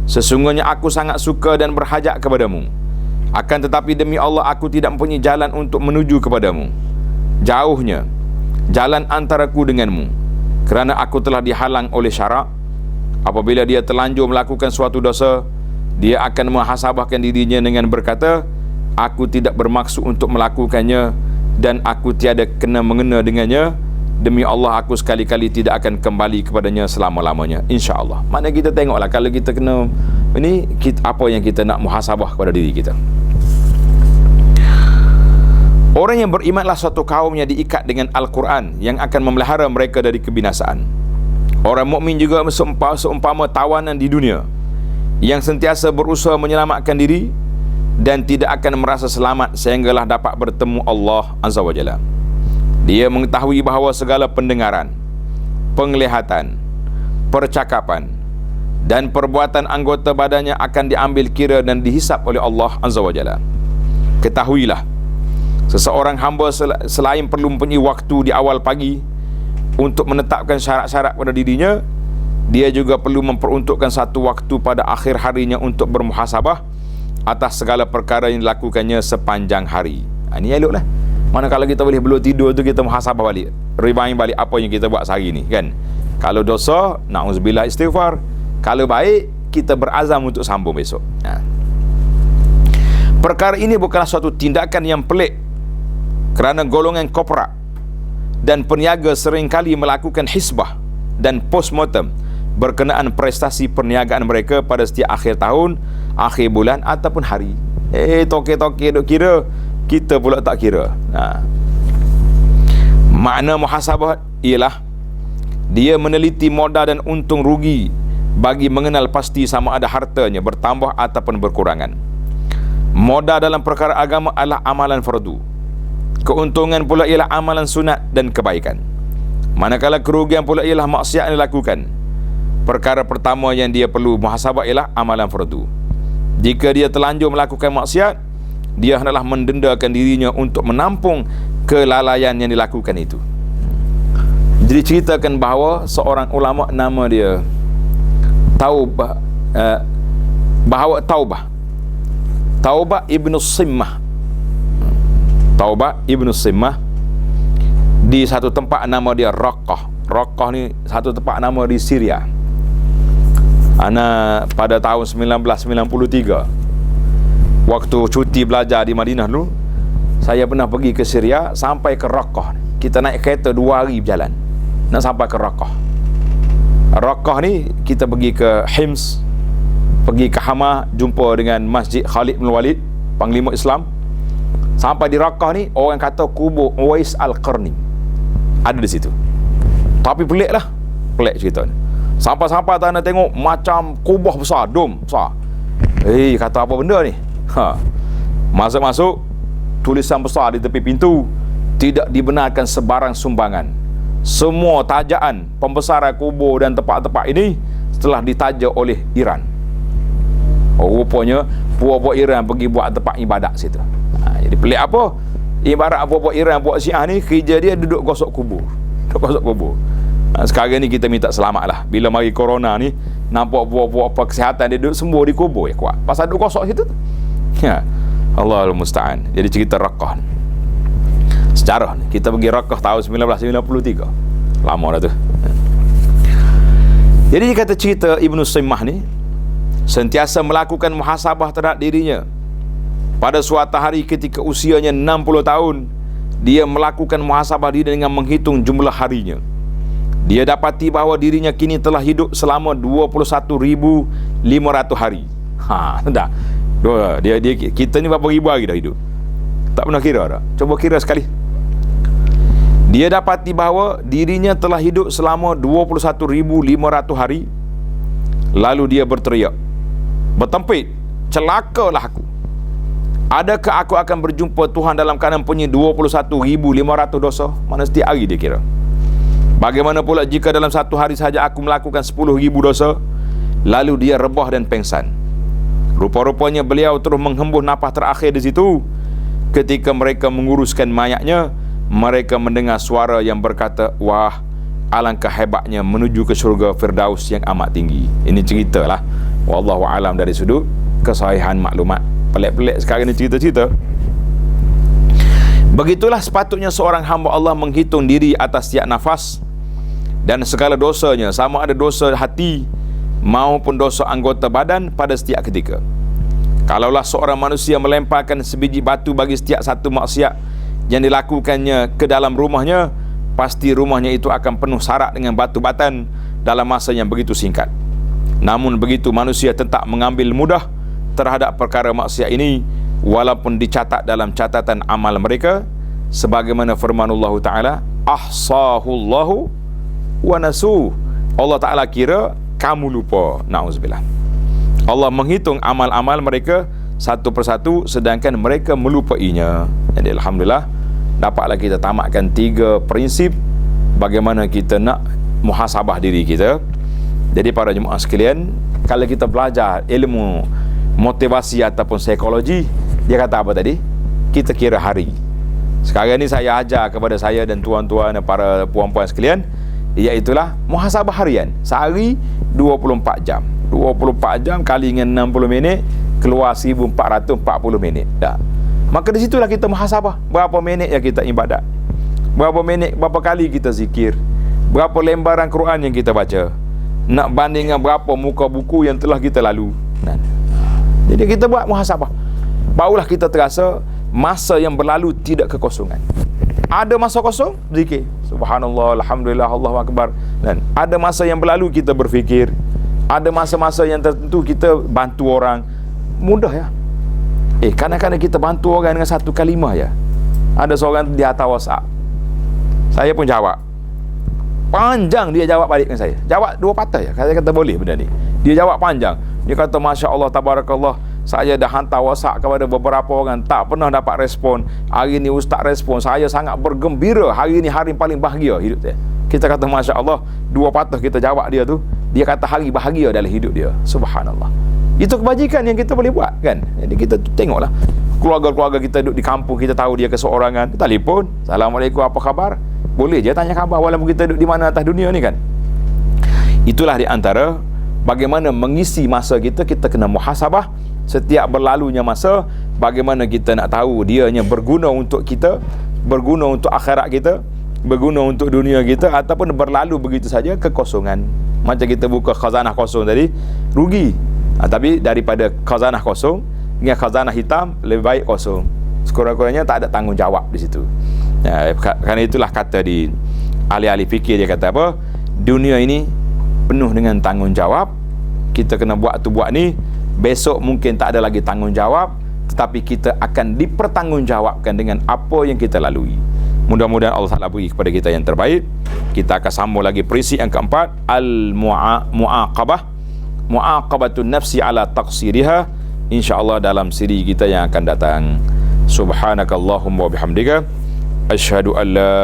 sesungguhnya aku sangat suka dan berhajat kepadamu. Akan tetapi demi Allah, aku tidak mempunyai jalan untuk menuju kepadamu. Jauhnya jalan antaraku denganmu, kerana aku telah dihalang oleh syarak. Apabila dia terlanjur melakukan suatu dosa, dia akan muhasabahkan dirinya dengan berkata, aku tidak bermaksud untuk melakukannya dan aku tiada kena mengena dengannya. Demi Allah, aku sekali-kali tidak akan kembali kepadanya selama-lamanya, insya-Allah. Mana kita tengoklah kalau kita kena ini, apa yang kita nak muhasabah kepada diri kita. Orang yang berimanlah suatu kaum yang diikat dengan Al-Quran yang akan memelihara mereka dari kebinasaan. Orang mukmin juga seumpama tawanan di dunia yang sentiasa berusaha menyelamatkan diri dan tidak akan merasa selamat sehinggalah dapat bertemu Allah Azza wa Jalla. Dia mengetahui bahawa segala pendengaran, penglihatan, percakapan dan perbuatan anggota badannya akan diambil kira dan dihisap oleh Allah Azza wa Jalla. Ketahuilah, seseorang hamba selain perlu mempunyai waktu di awal pagi untuk menetapkan syarat-syarat pada dirinya, dia juga perlu memperuntukkan satu waktu pada akhir harinya untuk bermuhasabah atas segala perkara yang dilakukannya sepanjang hari. Ini eloklah. Mana kalau kita boleh belum tidur tu kita muhasabah balik, remind balik apa yang kita buat sehari ni kan. Kalau dosa, na'udzubillah, istighfar. Kalau baik, kita berazam untuk sambung besok. Perkara ini bukanlah suatu tindakan yang pelik, kerana golongan korporat dan peniaga seringkali melakukan hisbah dan postmortem berkenaan prestasi perniagaan mereka pada setiap akhir tahun, akhir bulan ataupun hari. Toke-toke duk kira, kita pula tak kira. Makna muhasabah ialah dia meneliti modal dan untung rugi bagi mengenal pasti sama ada hartanya bertambah ataupun berkurangan. Modal dalam perkara agama adalah amalan fardu. Keuntungan pula ialah amalan sunat dan kebaikan. Manakala kerugian pula ialah maksiat yang dilakukan. Perkara pertama yang dia perlu muhasabah ialah amalan fardu. Jika dia terlanjur melakukan maksiat, dia hendaklah mendendakan dirinya untuk menampung kelalaian yang dilakukan itu. Jadi ceritakan bahawa seorang ulama nama dia Taubah Ibnu Simmah. Taubah Ibnu Simmah di satu tempat nama dia Raqqah. Raqqah ni satu tempat nama di Syria. Pada tahun 1993 waktu cuti belajar di Madinah dulu, saya pernah pergi ke Syria sampai ke Raqqah. Kita naik kereta 2 hari berjalan nak sampai ke Raqqah. Raqqah ni kita pergi ke Hims, pergi ke Hama, jumpa dengan Masjid Khalid bin Walid, Panglima Islam. Sampai di Raqqah ni, orang kata kubur Uwais Al-Qarni ada di situ. Tapi pelik cerita ni. Sampai-sampai tak nak tengok macam kubah besar, dom besar. Kata apa benda ni? Masuk-masuk, tulisan besar di tepi pintu, tidak dibenarkan sebarang sumbangan. Semua tajaan pembesaran kubur dan tempat-tempat ini telah ditaja oleh Iran. Rupanya puak-puak Iran pergi buat tempat ibadat situ. Jadi pelik apa? Ibarat puak-puak Iran buat Syiah ni, kerja dia duduk gosok kubur. Sekarang ni kita minta selamat lah. Bila mari corona ni, nampak puak-puak apa kesihatan dia duduk sembuh di kubur ya kuat. Pasal duduk gosok situ tu. Allahul Musta'an. Jadi cerita Raqqah ni. Sejarah ni, kita pergi Raqqah tahun 1993. Lama dah tu. Jadi dia kata cerita Ibnu Simmah ni sentiasa melakukan muhasabah terhadap dirinya. Pada suatu hari ketika usianya 60 tahun, dia melakukan muhasabah diri dengan menghitung jumlah harinya. Dia dapati bahawa dirinya kini telah hidup selama 21,500 hari. Dah. Kita ni berapa ribu hari dah hidup? Tak pernah kira dah. Cuba kira sekali. Dia dapati bahawa dirinya telah hidup selama 21,500 hari. Lalu dia berteriak, bertempit, celakalah aku. Adakah aku akan berjumpa Tuhan dalam keadaan punya 21,500 dosa? Mana setiap hari dia kira. Bagaimana pula jika dalam satu hari sahaja aku melakukan 10,000 dosa? Lalu dia rebah dan pengsan. Rupa-rupanya beliau terus menghembus nafas terakhir di situ. Ketika mereka menguruskan mayatnya, mereka mendengar suara yang berkata, wah, alangkah hebatnya menuju ke syurga Firdaus yang amat tinggi. Ini ceritalah, wallahu alam, dari sudut kesahihan maklumat. Pelik-pelik sekarang ni cerita-cerita. Begitulah sepatutnya seorang hamba Allah menghitung diri atas setiap nafas dan segala dosanya, sama ada dosa hati maupun dosa anggota badan pada setiap ketika. Kalaulah seorang manusia melemparkan sebiji batu bagi setiap satu maksiat yang dilakukannya ke dalam rumahnya, pasti rumahnya itu akan penuh sarak dengan batu batan dalam masa yang begitu singkat. Namun begitu manusia tetap mengambil mudah terhadap perkara maksiat ini, walaupun dicatat dalam catatan amal mereka, sebagaimana firmanullah Ta'ala, ahsahullahu wa nasuh. Allah Ta'ala kira, kamu lupa. Na'udzubillah. Allah menghitung amal-amal mereka satu persatu, sedangkan mereka melupainya. Jadi alhamdulillah, dapatlah kita tamatkan 3 prinsip bagaimana kita nak muhasabah diri kita. Jadi para jemaah sekalian, kalau kita belajar ilmu motivasi ataupun psikologi, dia kata apa tadi? Kita kira hari. Sekarang ni saya ajar kepada saya dan tuan-tuan dan para puan-puan sekalian, iaitulah muhasabah harian. Sehari 24 jam. 24 jam kali dengan 60 minit, keluar 1440 minit. Dah. Maka di situlah kita muhasabah. Berapa minit yang kita ibadat? Berapa minit, berapa kali kita zikir? Berapa lembaran Quran yang kita baca? Nak bandingkan berapa muka buku yang telah kita lalu. Jadi kita buat muhasabah. Barulah kita terasa masa yang berlalu tidak kekosongan. Ada masa kosong, zikir. Subhanallah, alhamdulillah, Allahu akbar. Dan ada masa yang berlalu kita berfikir. Ada masa-masa yang tertentu kita bantu orang. Mudah ya. Kadang-kadang kita bantu orang dengan satu kalimah ya. Ada seorang di atas WhatsApp, saya pun jawab. Panjang dia jawab balik dengan saya. Jawab 2 patah ya. Saya kata boleh benda ni. Dia jawab panjang. Dia kata Masya Allah, Tabarakallah, saya dah hantar WhatsApp kepada beberapa orang, tak pernah dapat respon. Hari ni Ustaz respon. Saya sangat bergembira. Hari ni hari paling bahagia hidup saya. Kita kata Masya Allah, 2 patah kita jawab dia tu. Dia kata hari bahagia dalam hidup dia. Subhanallah. Itu kebajikan yang kita boleh buat kan. Jadi kita tengoklah keluarga-keluarga kita duduk di kampung, kita tahu dia keseorangan, telefon, Assalamualaikum, apa khabar? Boleh je tanya khabar walaupun kita duduk di mana atas dunia ni kan. Itulah di antara bagaimana mengisi masa kita. Kita kena muhasabah setiap berlalunya masa. Bagaimana kita nak tahu dia hanya berguna untuk kita, berguna untuk akhirat kita, berguna untuk dunia kita, ataupun berlalu begitu saja kekosongan. Macam kita buka khazanah kosong tadi, rugi. Tapi daripada khazanah kosong dengan khazanah hitam, lebih baik kosong. Sekurang-kurangnya tak ada tanggungjawab di situ. Kerana itulah kata di ahli-ahli fikir, dia kata apa? Dunia ini penuh dengan tanggungjawab. Kita kena buat tu buat ni. Besok mungkin tak ada lagi tanggungjawab, tetapi kita akan dipertanggungjawabkan dengan apa yang kita lalui. Mudah-mudahan Allah Ta'ala beri kepada kita yang terbaik. Kita akan sambung lagi prinsip yang keempat, al-mu'aqabah, mu'aqabatun nafsi ala taqsiriha, insya-Allah dalam siri kita yang akan datang. Subhanakallahumma wa bihamdika, asyhadu an la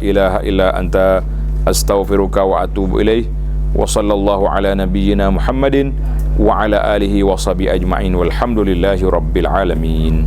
ilaha illa anta, astaghfiruka wa atubu ilaih. Wa sallallahu ala nabiyyina Muhammadin wa ala alihi wa sahbihi ajma'in, walhamdulillahi rabbil alamin.